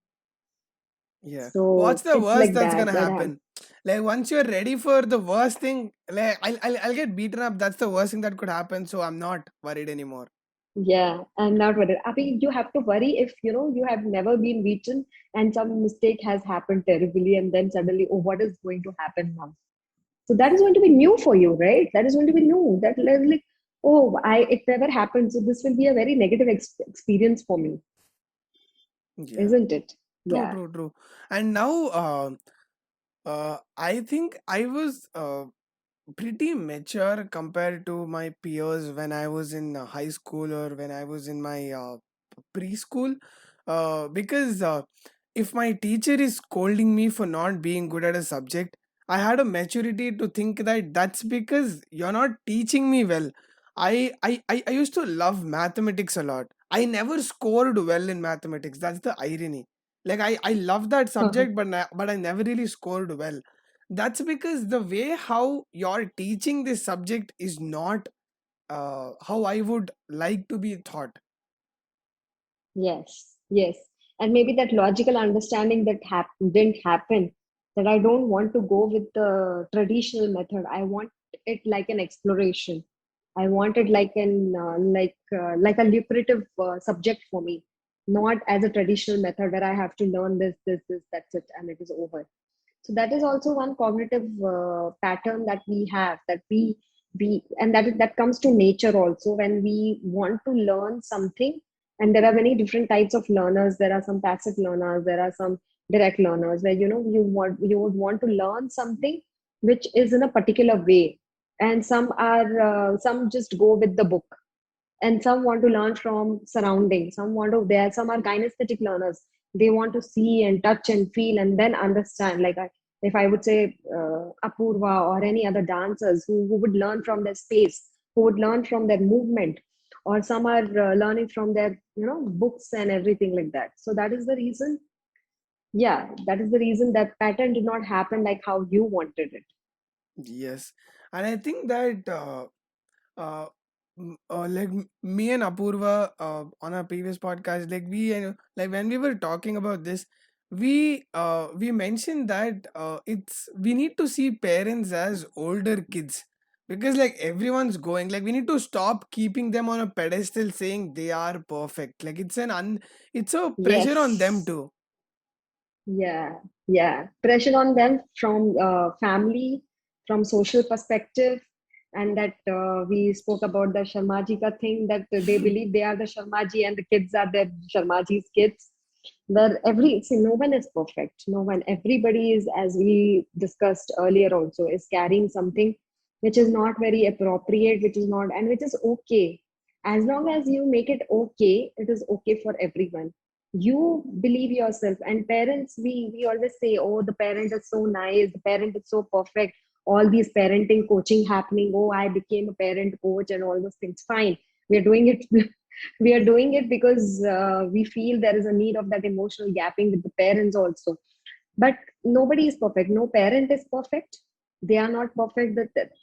Yeah. What's So the it's worst like that's that. gonna happen? Like once you're ready for the worst thing, like I'll get beaten up. That's the worst thing that could happen. So I'm not worried anymore. Yeah, I'm not worried. I mean, you have to worry if you have never been beaten and some mistake has happened terribly, and then suddenly, oh, what is going to happen now? So that is Yeah. going to be new for you, right? That is going to be new. That like, oh, I it never happened, so this will be a very negative experience for me, Yeah. isn't it? True. Yeah. True. True. And now, I think I was pretty mature compared to my peers when I was in high school or when I was in my preschool. Because if my teacher is scolding me for not being good at a subject, I had a maturity to think that that's because you're not teaching me well. I used to love mathematics a lot. I never scored well in mathematics. That's the irony. Like I love that subject, but I never really scored well. That's because the way how you're teaching this subject is not how I would like to be taught. Yes, yes. And maybe that logical understanding that didn't happen, that I don't want to go with the traditional method. I want it like an exploration. I want it like like a lucrative subject for me, not as a traditional method where I have to learn this, that's it, and it is over. So that is also one cognitive pattern that we have, that we and that comes to nature also when we want to learn something. And there are many different types of learners. There are some passive learners, there are some direct learners, where you would want to learn something which is in a particular way, and some just go with the book, and some want to learn from surroundings. Some are kinesthetic learners. They want to see and touch and feel and then understand. If I would say Apurva or any other dancers who would learn from their space, who would learn from their movement, or some are learning from their books and everything like that. So that is the reason. Yeah, that is the reason that pattern did not happen like how you wanted it. Yes, and I think that uh, me and Apurva on our previous podcast, like like when we were talking about this, we mentioned that it's we need to see parents as older kids, because like everyone's going, like we need to stop keeping them on a pedestal saying they are perfect. Like it's a pressure on them Yes. too. Yeah, yeah. Pressure on them from family, from social perspective, and that we spoke about the Sharmaji ka thing, that they believe they are the Sharmaji and the kids are their Sharmaji's kids. Where no one is perfect. No one. Everybody is, as we discussed earlier, also is carrying something which is not very appropriate, which is not, and which is okay. As long as you make it okay, it is okay for everyone. You believe yourself. And parents, we always say, oh, the parent is so nice, the parent is so perfect, all these parenting coaching happening, oh, I became a parent coach and all those things. Fine, we are doing it. We are doing it because we feel there is a need of that emotional gapping with the parents also. But nobody is perfect. No parent is perfect. They are not perfect.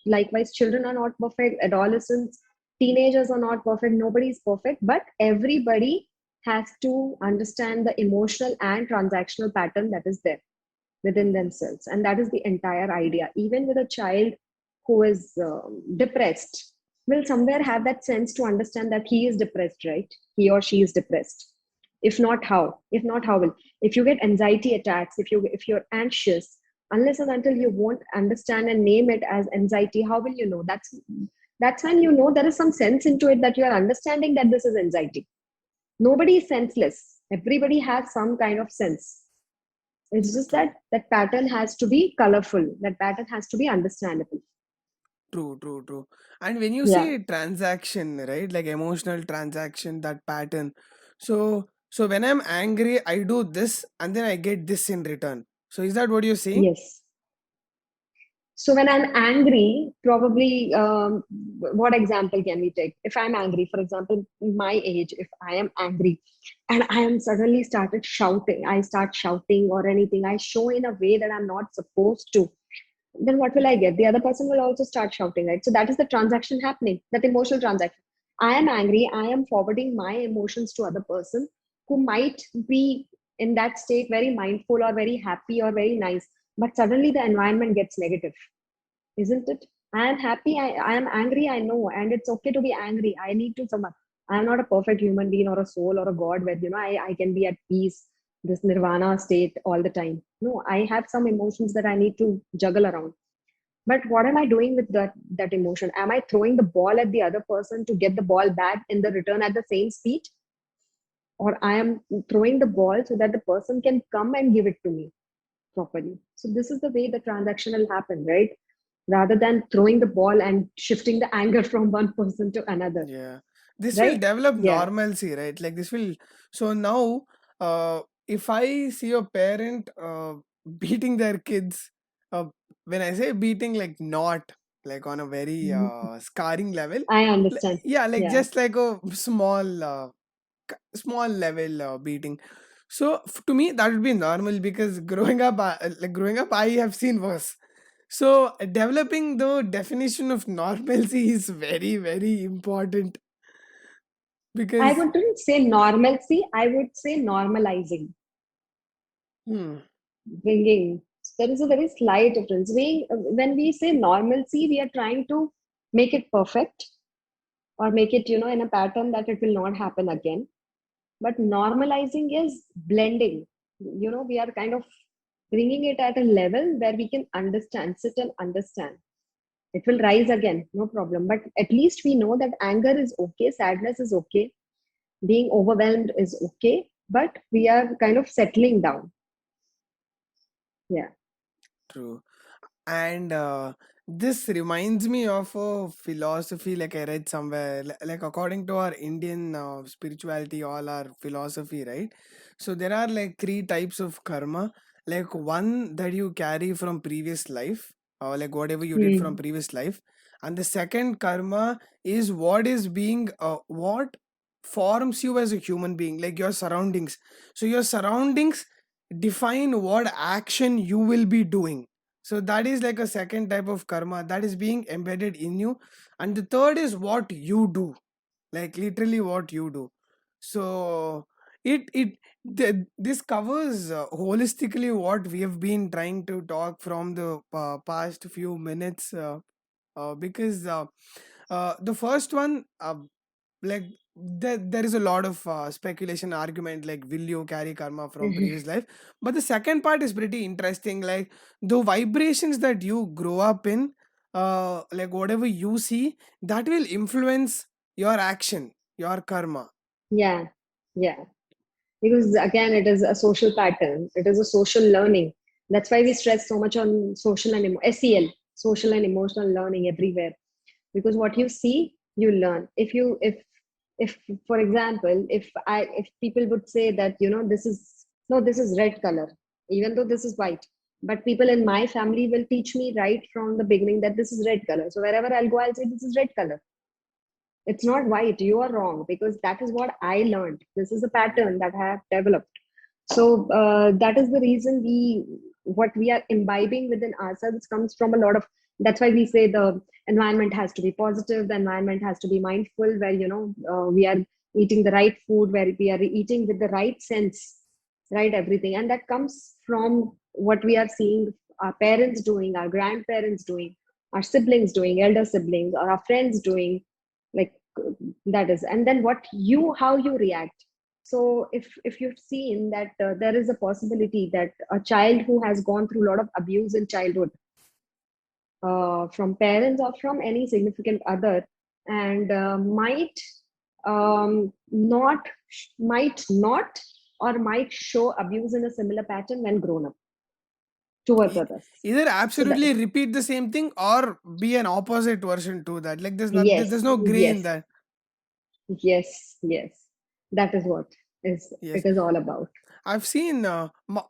Likewise, children are not perfect. Adolescents, teenagers are not perfect. Nobody is perfect. But everybody has to understand the emotional and transactional pattern that is there within themselves. And that is the entire idea. Even with a child who is depressed, will somewhere have that sense to understand that he is depressed, right? He or she is depressed. If not, how? If not, how will? If you get anxiety attacks, if you're anxious, unless and until you won't understand and name it as anxiety, how will you know? That's when you know there is some sense into it, that you are understanding that this is anxiety. Nobody is senseless. Everybody has some kind of sense. It's just True. that that pattern has to be colorful. That pattern has to be understandable. True, true, true. And when you Yeah. say transaction, right, like emotional transaction, that pattern. So when I'm angry, I do this and then I get this in return. So is that what you're saying? Yes. So when I'm angry, probably what example can we take? If I'm angry, for example, my age, if I am angry and I am suddenly started shouting, I start shouting or anything, I show in a way that I'm not supposed to, then what will I get? The other person will also start shouting, right? So that is the transaction happening, that emotional transaction. I am angry, I am forwarding my emotions to other person who might be in that state very mindful or very happy or very nice, but suddenly the environment gets negative, isn't it? I am happy, I am angry, I know, and it's okay to be angry. I need to someone. I am not a perfect human being or a soul or a god where I can be at peace, this nirvana state all the time. No, I have some emotions that I need to juggle around. But what am I doing with that emotion? Am I throwing the ball at the other person to get the ball back in the return at the same speed? Or I am throwing the ball so that the person can come and give it to me properly. So this is the way the transaction will happen, right? Rather than throwing the ball and shifting the anger from one person to another, Yeah. This will right? develop Yeah. normalcy, right? Like this will. So now, uh, if I see a parent beating their kids, uh, when I say beating, like not like on a very Mhm. scarring level, I understand. yeah, like Yeah. just like a small small level beating. So to me that would be normal, because growing up I have seen worse. So developing the definition of normalcy is very very important, I because wouldn't say normalcy, I would say normalizing, hmm, bringing. There is a very slight difference. When we say normalcy, we are trying to make it perfect or make it, in a pattern that it will not happen again. But normalizing is blending. We are kind of bringing it at a level where we can understand, sit and understand. It will rise again, no problem. But at least we know that anger is okay, sadness is okay, being overwhelmed is okay, but we are kind of settling down. Yeah. true. And this reminds me of a philosophy like I read somewhere, like according to our Indian spirituality, all our philosophy, right? So there are like three types of karma. Like one that you carry from previous life, or like whatever you did from Hmm. previous life. And the second karma is what is being what forms you as a human being, like your surroundings. So your surroundings define what action you will be doing. So that is like a second type of karma that is being embedded in you. And the third is what you do, like literally what you do. So this covers holistically what we have been trying to talk from the past few minutes, because the first one, like there is a lot of speculation argument, like will you carry karma from previous life. But the second part is pretty interesting, like the vibrations that you grow up in, like whatever you see, that will influence your action, your karma. Yeah. Yeah. Because again, it is a social pattern, it is a social learning. That's why we stress so much on SEL, social and emotional learning everywhere. Because what you see, you learn. If for example, if people would say that, this is no, this is red color, even though this is white, but people in my family will teach me right from the beginning that this is red color. So wherever I'll go, I'll say this is red color. It's not white, you are wrong, because that is what I learned. This is a pattern that I have developed. So that is the reason what we are imbibing within ourselves comes from a lot of. That's why we say the environment has to be positive, the environment has to be mindful, where we are eating the right food, where we are eating with the right sense, right, everything. And that comes from what we are seeing our parents doing, our grandparents doing, our siblings doing, elder siblings, or our friends doing, like that is. And then how you react. So if you've seen that there is a possibility that a child who has gone through a lot of abuse in childhood, from parents or from any significant other, and not might not or might show abuse in a similar pattern when grown up towards others. Either So that, absolutely repeat the same thing or be an opposite version to that, like yes, there's no gray in yes, that. yes, that is what is it Yes, is all about. I've seen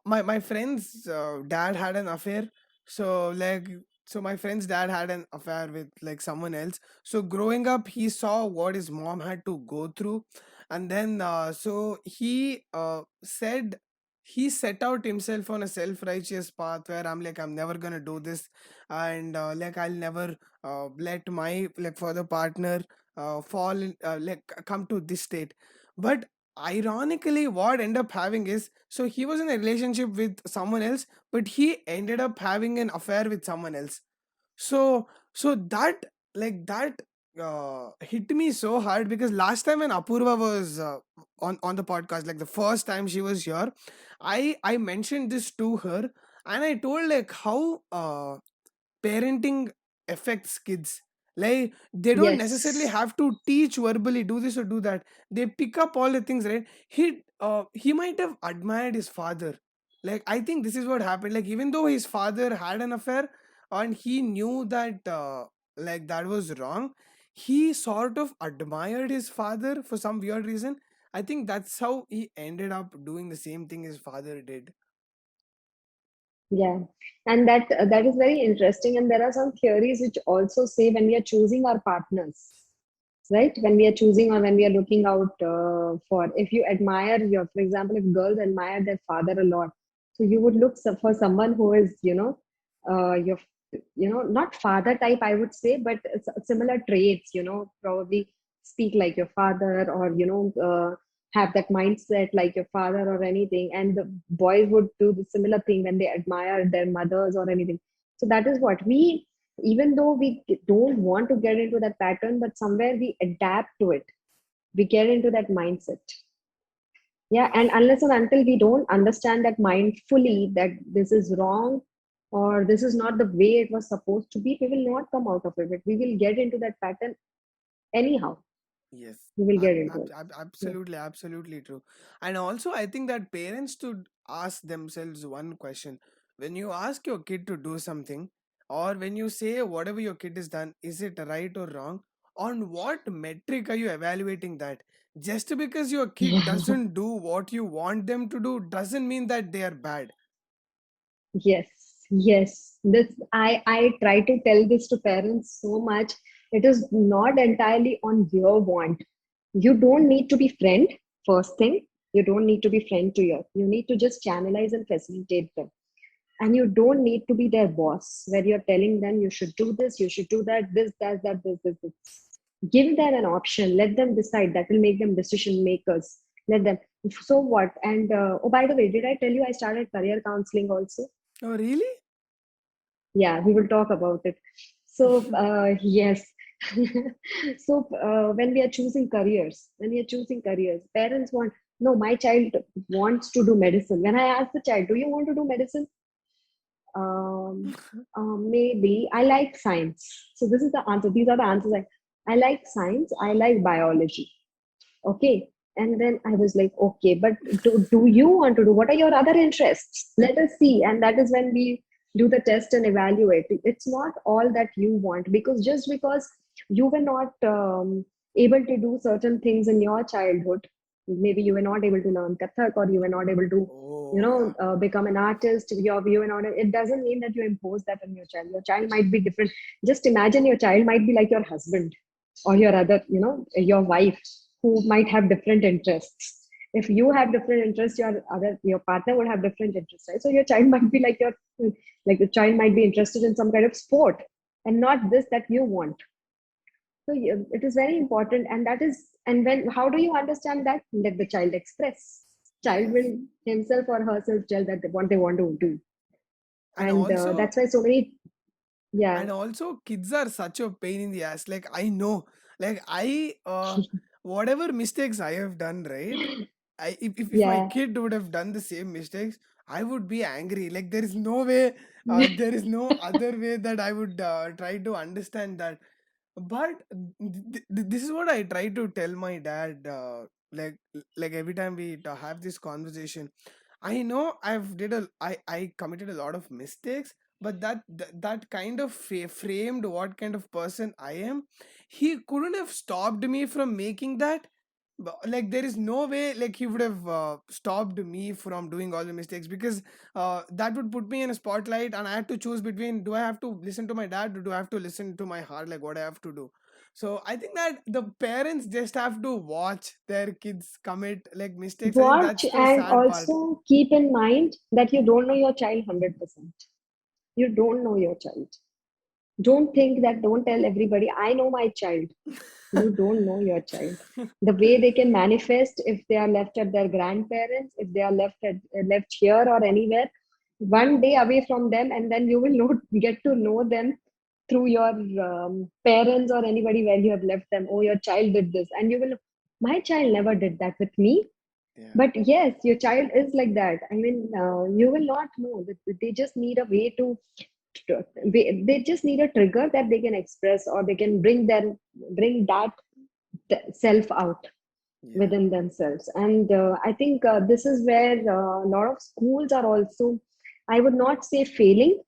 my friend's dad had an affair. So like, so my friend's dad had an affair with like someone else. So growing up, he saw what his mom had to go through, and then so he set out himself on a self-righteous path where I'm like, I'm never gonna do this, and like I'll never let my like further partner fall in, like come to this state. But ironically what end up having is, so he was in a relationship with someone else, but he ended up having an affair with someone else. So that, like that hit me so hard, because last time when Apurva was on the podcast, like the first time she was here, I mentioned this to her, and I told like how parenting affects kids. Like they don't necessarily Yes. have to teach verbally, do this or do that. They pick up all the things, right? He might have admired his father. Like I think this is what happened, like even though his father had an affair and he knew that like that was wrong, he sort of admired his father for some weird reason. I think that's how he ended up doing the same thing his father did. Yeah, and that is very interesting. And there are some theories which also say when we are choosing our partners, right? When we are choosing or when we are looking out for, if you admire your, for example, if girls admire their father a lot, so you would look for someone who is, your, not father type, I would say, but similar traits, probably speak like your father, or have that mindset like your father or anything. And the boys would do the similar thing when they admire their mothers or anything. So that is what we, even though we don't want to get into that pattern, but somewhere we adapt to it. We get into that mindset. Yeah, and Yes. unless and until we don't understand that mind fully, that this is wrong or this is not the way it was supposed to be, we will not come out of it. But we will get into that pattern anyhow. Yes, We will get into it. Yeah. absolutely, absolutely true. And also, I think that parents should ask themselves one question. When you ask your kid to do something, or when you say whatever your kid has done, is it right or wrong? On what metric are you evaluating that? Just because your kid doesn't do what you want them to do doesn't mean that they are bad. Yes, yes. This I try to tell this to parents so much. It is not entirely on your want. You don't need to be friend. First thing, you don't need to be friend to your. You need to just channelize and facilitate them. And you don't need to be their boss, where you're telling them you should do this, you should do that, this, that, this. Give them an option. Let them decide. That will make them decision makers. Let them. So what? And oh, by the way, did I tell you I started career counseling also? Oh, really? Yeah, we will talk about it. So yes. So when we are choosing careers, parents want, no, my child wants to do medicine. When I ask the child, do you want to do medicine? Maybe I like science. So this is the answer. These are the answers. I like science, I like biology. Okay. And then I was like, okay, but do you want to do, what are your other interests? Let us see. And that is when we do the test and evaluate. It's not all that you want, because just because you were not able to do certain things in your childhood, maybe you were not able to learn Kathak, or you were not able to, Oh, yeah. become an artist. You were not, it doesn't mean that you impose that on your child. Your child might be different. Just imagine your child might be like your husband or your other, your wife, who might have different interests. If you have different interests, your partner would have different interests, right? So your child might be like the child might be interested in some kind of sport, and not this that you want. So it is very important, and that is, and when, how do you understand that? Let the child express. Child Yes. will himself or herself tell that what they want to do, And and also, that's why so many, yeah. and also kids are such a pain in the ass. Like I know, like I whatever mistakes I have done, right? If my Yeah. kid would have done the same mistakes, I would be angry. Like there is no way, there is no other way that I would try to understand that. But this is what I try to tell my dad. Like every time we have this conversation, I know I committed a lot of mistakes, but that kind of framed what kind of person I am. He couldn't have stopped me from making that. Like there is no way like he would have stopped me from doing all the mistakes, because that would put me in a spotlight and I had to choose between, do I have to listen to my dad or do I have to listen to my heart, like what I have to do. So I think that the parents just have to watch their kids commit like mistakes. I think Watch, that's the and sad part. also keep in mind that you don't know your child 100%. You don't know your child. Don't think that, don't tell everybody, I know my child. You don't know your child. The way they can manifest, if they are left at their grandparents, if they are left here or anywhere, one day away from them, and then you will know, get to know them through your parents or anybody where you have left them. Oh, your child did this, and you will. My child never did that with me, Yeah. but yes, your child is like that. I mean, you will not know. They just need a way they just need a trigger that they can express, or they can bring that self out Yeah. within themselves. And I think this is where a lot of schools are also, I would not say failing,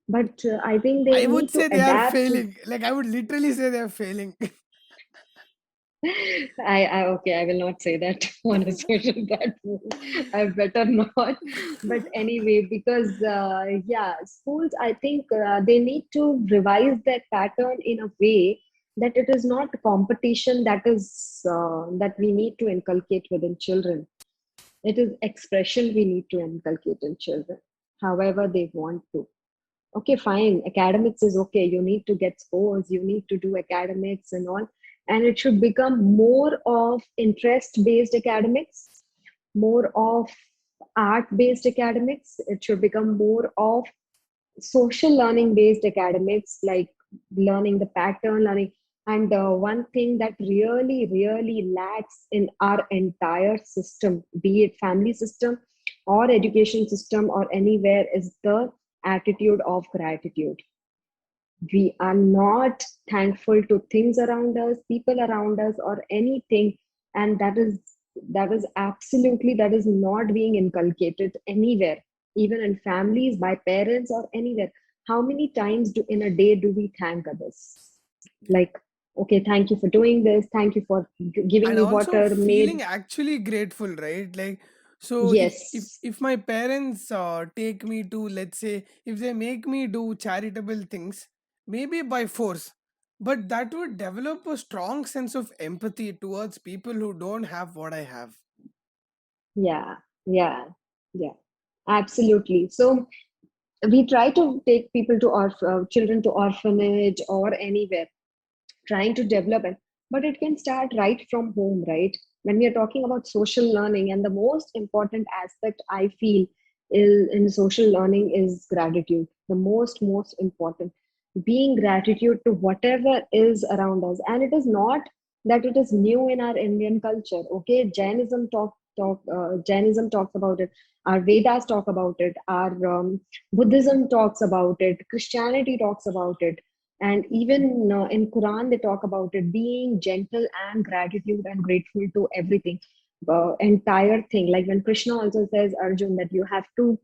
but I think they I would need to say they are adapt. failing. Like I would literally say they are failing. Okay, I will not say that on a social platform. I better not. But anyway, because yeah, schools, I think they need to revise their pattern in a way that it is not competition that we need to inculcate within children. It is expression we need to inculcate in children, however they want to. Okay, fine, academics is okay, you need to get scores, you need to do academics and all, and it should become more of interest based academics, more of art based academics. It should become more of social learning based academics, like learning the pattern learning. And one thing that really lacks in our entire system, be it family system or education system or anywhere, is the attitude of gratitude. We are not thankful to things around us, people around us, or anything. And that is absolutely, that is not being inculcated anywhere, even in families, by parents, or anywhere. How many times in a day do we thank others? Like, okay, thank you for doing this, thank you for giving And me also water, made. feeling actually grateful, right? Like, so Yes. if my parents take me to, let's say, if they make me do charitable things, maybe by force, but that would develop a strong sense of empathy towards people who don't have what I have. Yeah, yeah, yeah, absolutely. So we try to take people to children to orphanage or anywhere, trying to develop it, but it can start right from home, right? When we are talking about social learning, and the most important aspect I feel is in social learning is gratitude. The most important, being gratitude to whatever is around us. And it is not that it is new in our Indian culture. Okay, Jainism talks about it, our Vedas talk about it, our Buddhism talks about it, Christianity talks about it, and even in Quran they talk about it, being gentle and gratitude and grateful to everything, entire thing. Like when Krishna also says Arjun that you have to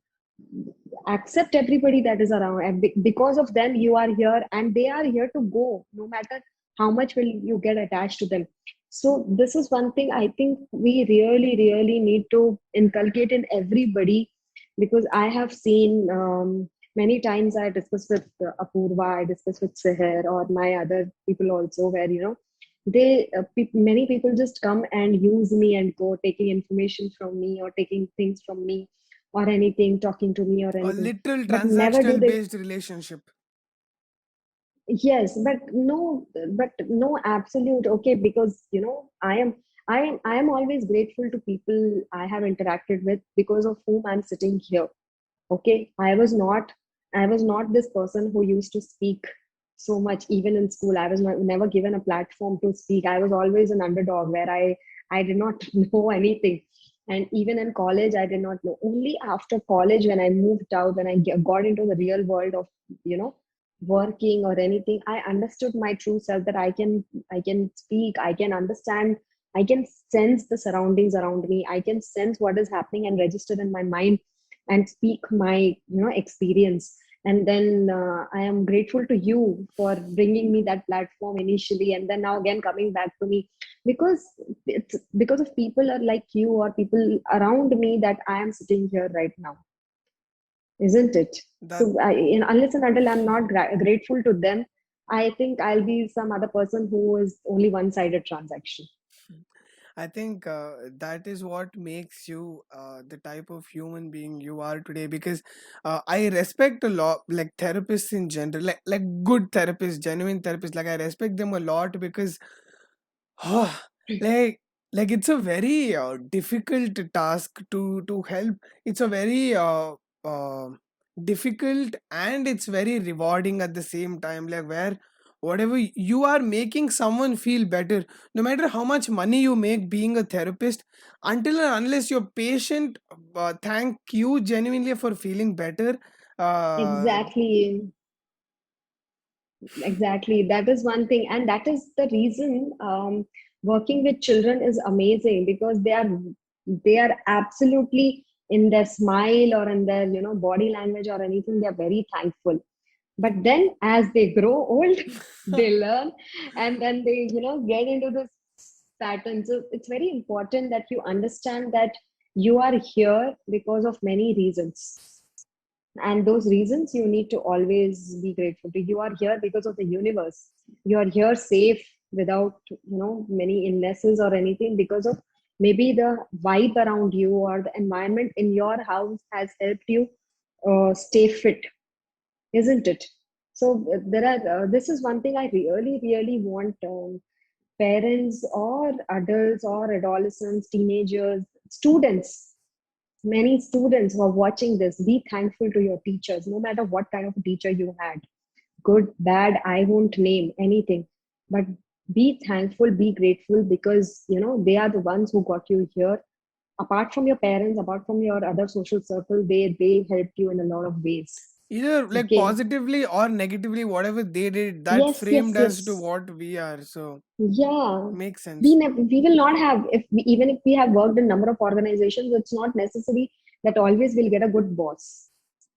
accept everybody that is around, and because of them you are here and they are here to go, no matter how much will you get attached to them. So this is one thing I think we really need to inculcate in everybody. Because I have seen many times, I discuss with Apurva, I discuss with Seher or my other people also, where many people just come and use me and go, taking information from me or taking things from me or anything, talking to me or A anything, literal but never do transactional they. based relationship. Yes, but no, absolute. Okay, because I am always grateful to people I have interacted with, because of whom I'm sitting here. Okay, I was not this person who used to speak so much. Even in school, I was never given a platform to speak. I was always an underdog, where I did not know anything. And even in college, I did not know. Only after college, when I moved out, when I got into the real world of you know working or anything, I understood my true self, that I can speak, I can understand, I can sense the surroundings around me, I can sense what is happening and register in my mind and speak my experience. And then I am grateful to you for bringing me that platform initially, and then now again coming back to me, because it's because of people are like you or people around me that I am sitting here right now, isn't it? That So unless and until I'm not grateful to them, I think I'll be some other person who is only one-sided transaction. I think that is what makes you the type of human being you are today. Because I respect a lot, like therapists in general, like good therapists, genuine therapists. Like I respect them a lot because like it's a very difficult task to help. It's a very uh, difficult, and it's very rewarding at the same time, like where whatever you are making someone feel better, no matter how much money you make being a therapist, until and unless your patient thank you genuinely for feeling better. uh, Exactly. Exactly. That is one thing. And that is the reason working with children is amazing, because they are absolutely, in their smile or in their body language or anything, they're very thankful. But then as they grow old, they learn, and then they get into this patterns. So it's very important that you understand that you are here because of many reasons, and those reasons you need to always be grateful to. You are here because of the universe. You are here safe without many illnesses or anything, because of maybe the vibe around you or the environment in your house has helped you stay fit, isn't it? So there are this is one thing I really want parents or adults or adolescents, teenagers, students, many students who are watching this, be thankful to your teachers, no matter what kind of a teacher you had. Good, bad, I won't name anything, but be thankful, be grateful, because they are the ones who got you here. Apart from your parents, apart from your other social circle, they helped you in a lot of ways. Either like Okay. positively or negatively, whatever they did, that Yes, yes, framed us to yes. what we are. So Yeah, makes sense. we will not have, if we, even if we have worked in number of organizations, it's not necessary that always we'll get a good boss.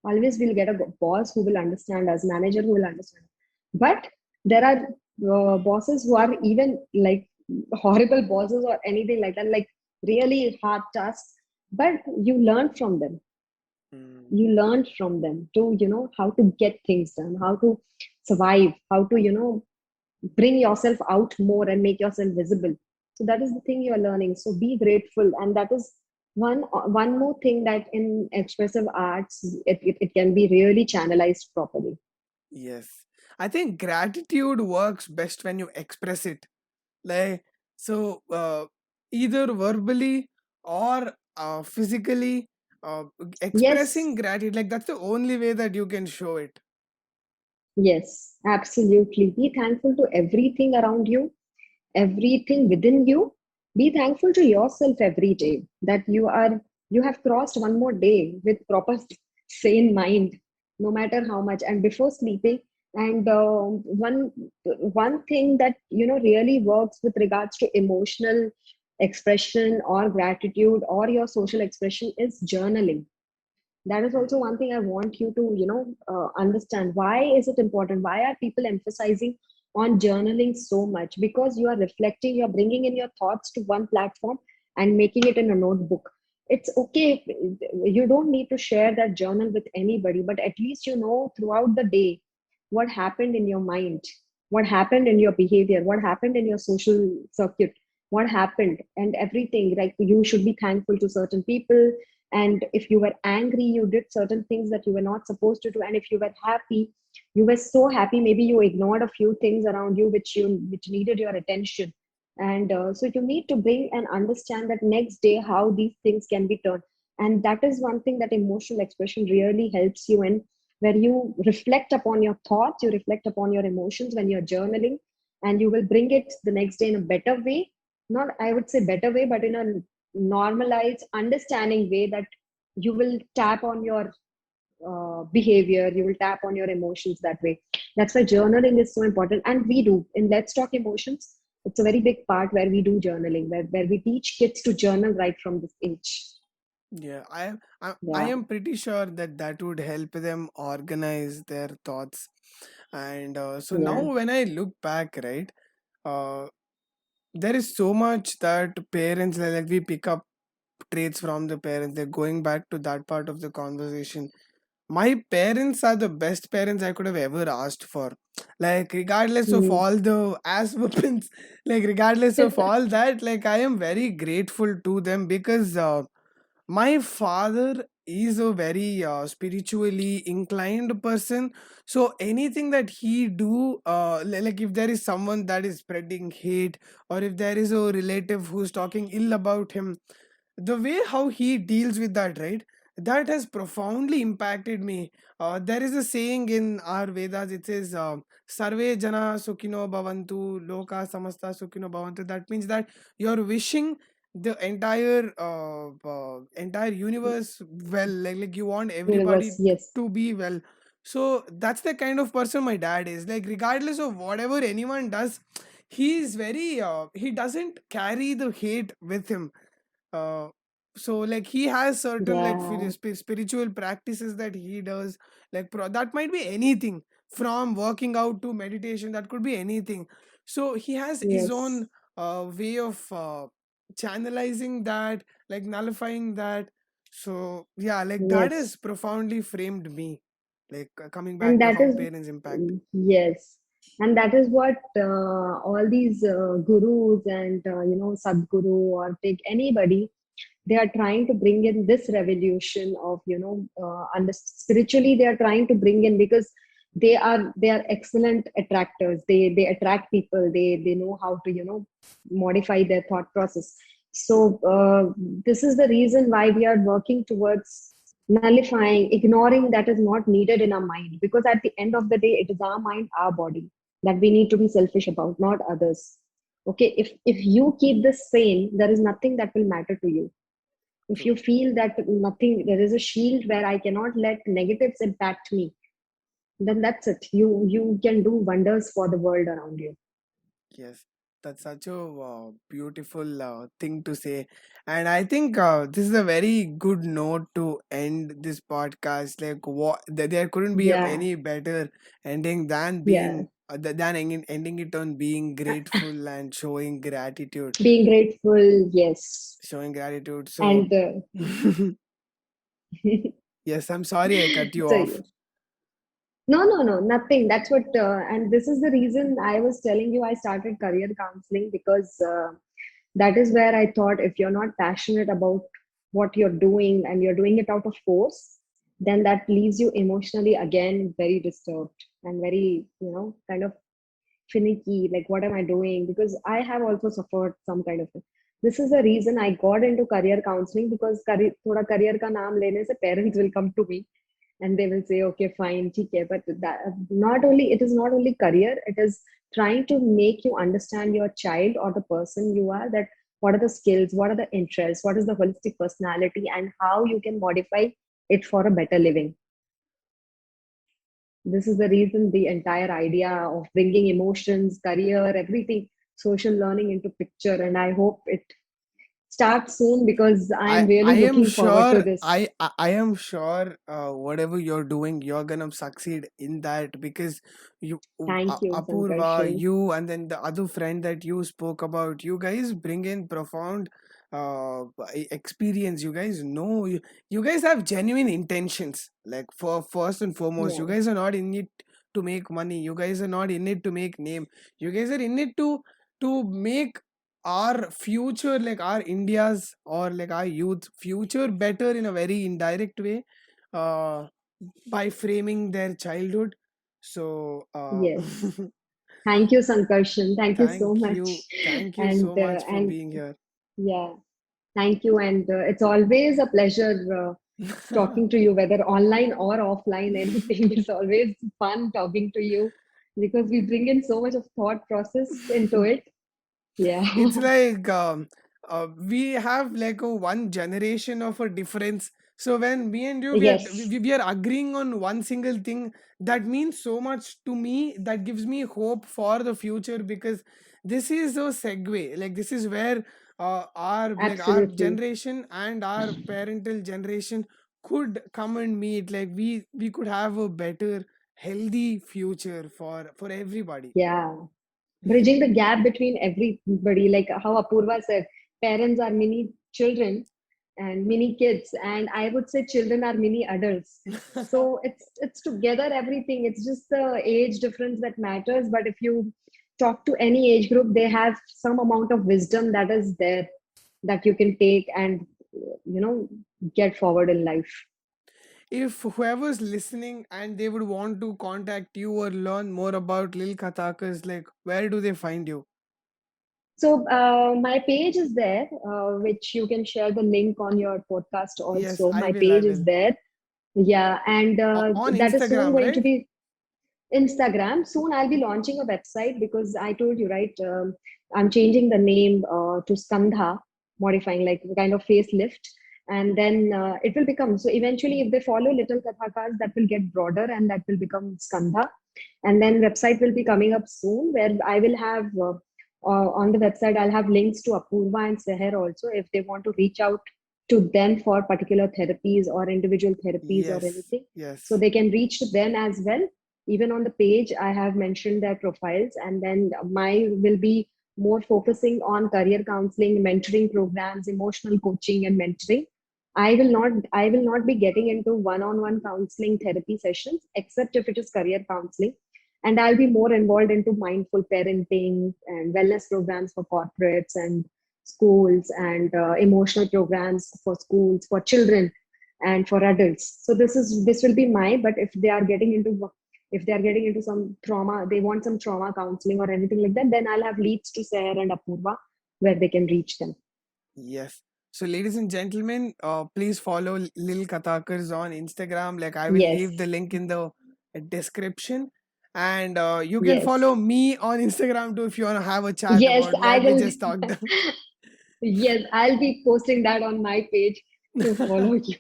Always we'll get a good boss who will understand us, manager who will understand. But there are bosses who are even like horrible bosses or anything like that, like really hard tasks. But you learn from them. Mm. You learn from them to how to get things done, how to survive, how to bring yourself out more and make yourself visible. So that is the thing you are learning, so be grateful. And that is one more thing, that in expressive arts it can be really channelized properly. Yes. I think gratitude works best when you express it. Like, so either verbally or physically, Yes, expressing gratitude, like that's the only way that you can show it. yes, absolutely. Be thankful to everything around you, everything within you. Be thankful to yourself every day that you have crossed one more day with proper sane mind, no matter how much. And before sleeping, and one thing that really works with regards to emotional expression or gratitude or your social expression is journaling. That is also Mhm. one thing I want you to understand. Why is it important? Why are people emphasizing on journaling so much? Because you are reflecting, you're bringing in your thoughts to one platform and making it in a notebook. It's okay you don't need to share that journal with anybody, but at least throughout the day what happened in your mind, what happened in your behavior, what happened in your social circuit, what happened, and everything. Like, you should be thankful to certain people, and if you were angry, you did certain things that you were not supposed to do, and if you were happy, you were so happy, maybe you ignored a few things around you which needed your attention. And so you need to bring and understand that next day how these things can be turned. And that is one thing that emotional expression really helps you in, where you reflect upon your thoughts, you reflect upon your emotions when you're journaling, and you will bring it the next day in a better way. Not, I would say, better way, but in a normalized, understanding way, that you will tap on your behavior, you will tap on your emotions that way. That's why journaling is so important. And we do in Let's Talk Emotions, it's a very big part where we do journaling, where we teach kids to journal right from this age. Yeah, I Yeah. am pretty sure that that would help them organize their thoughts. And so now Yeah. when I look back, right, uh, there is so much that parents, like we pick up traits from the parents. They're going back to that part of the conversation. My parents are the best parents I could have ever asked for. Like, regardless of Mm. all the ass whoopings, like regardless of all that, like I am very grateful to them because my father is a very spiritually inclined person. So anything that he do, like if there is someone that is spreading hate, or if there is a relative who's talking ill about him, the way how he deals with that, right, that has profoundly impacted me. There is a saying in our Vedas. It says, sarve jana sukhino bhavantu, loka samasta sukhino bhavantu. That means that you're wishing the entire universe well, like you want everybody Universe, yes. to be well. So that's the kind of person my dad is. Like, regardless of whatever anyone does, he is very he doesn't carry the hate with him. uh so like he has certain like Yeah. spiritual practices that he does. Like that might be anything, from working out to meditation, that could be anything. So he has his Yes. own way of channelizing that, like nullifying that. So yeah, like that has Yes. profoundly framed me, like coming And back to that how is, parents impact. yes. And that is what all these gurus and, Sadguru, or take anybody, they are trying to bring in this revolution of, and spiritually they are trying to bring in, because they are excellent attractors. They attract people. They know how to, modify their thought process. So this is the reason why we are working towards nullifying, ignoring that is not needed in our mind, because at the end of the day it is our mind, our body, that we need to be selfish about, not others. Okay, if you keep this sane, there is nothing that will matter to you. If True. you feel that nothing, there is a shield where I cannot let negatives impact me, then that's it. You can do wonders for the world around you. Yes, that's such a beautiful thing to say. And I think this is a very good note to end this podcast. Like, there couldn't be Yeah, any better ending than yeah. being ending it on being grateful and showing gratitude. Being grateful, yes. Showing gratitude. So, And yes, I'm sorry I cut you so off. yes. No, no, no, nothing. That's what, and this is the reason I was telling you I started career counseling, because that is where I thought, if you're not passionate about what you're doing and you're doing it out of force, then that leaves you emotionally again very disturbed and very, kind of finicky. Like, what am I doing? Because I have also suffered some kind of. This is the reason I got into career counseling, because thoda career ka naam lene se parents will come to me and they will say, okay, fine, theek hai. But that, not only, it is not only career, it is trying to make you understand your child or the person you are, that what are the skills, what are the interests, what is the holistic personality, and how you can modify it for a better living. This is the reason, the entire idea of bringing emotions, career, everything, social learning into picture. And I hope it starts soon, because I am I really am looking forward to sure this. I am sure whatever you're doing, you're gonna succeed in that, because you Thank you, Apurva, Sankarshan. you and then the other friend that you spoke about, you guys bring in profound experience. You guys know, you guys have genuine intentions. Like, for first and foremost, you Yeah. guys are not in it to make money. You guys are not in it to make name. You guys are in it to make our future, like our India's or like our youth future, better in a very indirect way, uh, by framing their childhood. So Yes. Thank you, Sankarshan. Thank you so much. thank you And so much for and being here. yeah, thank you. And it's always a pleasure talking to you, whether online or offline. Anything, it's always fun talking to you, because we bring in so much of thought process into it. Yeah. It's like we have like a one generation of a difference. So when me and you, Yes, we are agreeing on one single thing, that means so much to me. That gives me hope for the future, because this is a segue. Like, this is where our absolutely. generation and our parental generation could come and meet. Like, we could have a better, healthy future for everybody. Yeah. Bridging the gap between everybody, like how Apurva said, parents are mini children and mini kids, and I would say children are mini adults. So it's together everything. It's just the age difference that matters. But if you talk to any age group, they have some amount of wisdom that is there, that you can take and, you know get forward in life. If whoever's listening and they would want to contact you or learn more about Lil Kathakas, like, where do they find you? So my page is there, which you can share the link on your podcast Yes, also. I My will. I page is will. there. Yeah, and On that is soon Instagram, going to right? be Instagram. Soon I'll be launching a website, because I told you, right? I'm changing the name to Skandha, modifying, like the kind of facelift. And then it will become, so eventually, if they follow Little Kathakas, that will get broader and that will become Skandha. And then website will be coming up soon, where I will have on the website, I'll have links to Apurva and Seher also, if they want to reach out to them for particular therapies or individual therapies or Yes. anything. So Yes. they can reach to them as well. Even on the page, I have mentioned their profiles, and then mine will be more focusing on career counseling, mentoring programs, emotional coaching, and mentoring. I will not be getting into one-on-one counseling therapy sessions, except if it is career counseling. And I'll be more involved into mindful parenting and wellness programs for corporates and schools, and emotional programs for schools, for children, and for adults. So this will be my. But if they are getting into some trauma, they want some trauma counseling or anything like that, then I'll have leads to Seher and Apurva where they can reach them. Yes. So, ladies and gentlemen, please follow Lil Kathakars on Instagram. Like, I will leave the Yes, link in the description. And you can yes, follow me on Instagram too if you want to have a chat yes. about I what we will. just talked. Yes, I'll be posting that on my page to follow you.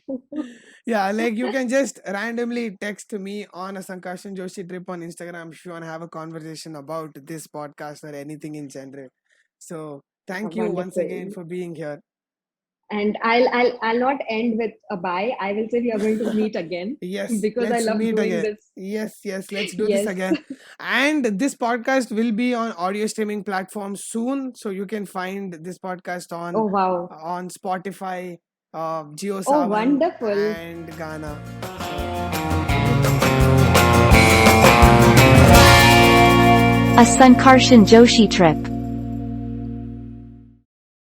Yeah, like you can just randomly text me on a Sankarshan Joshi trip on Instagram if you want to have a conversation about this podcast or anything in general. So, thank you once again Wonderful. for being here. And I'll not end with a bye. I will say we are going to meet again Yes, because I let's love meet doing again. this. Yes, yes, let's do this Yes. again. And this podcast will be on audio streaming platforms soon, so you can find this podcast Oh wow. on Spotify, Geo Oh Savan, wonderful. and Ghana. So, A Sankarshan Joshi trip.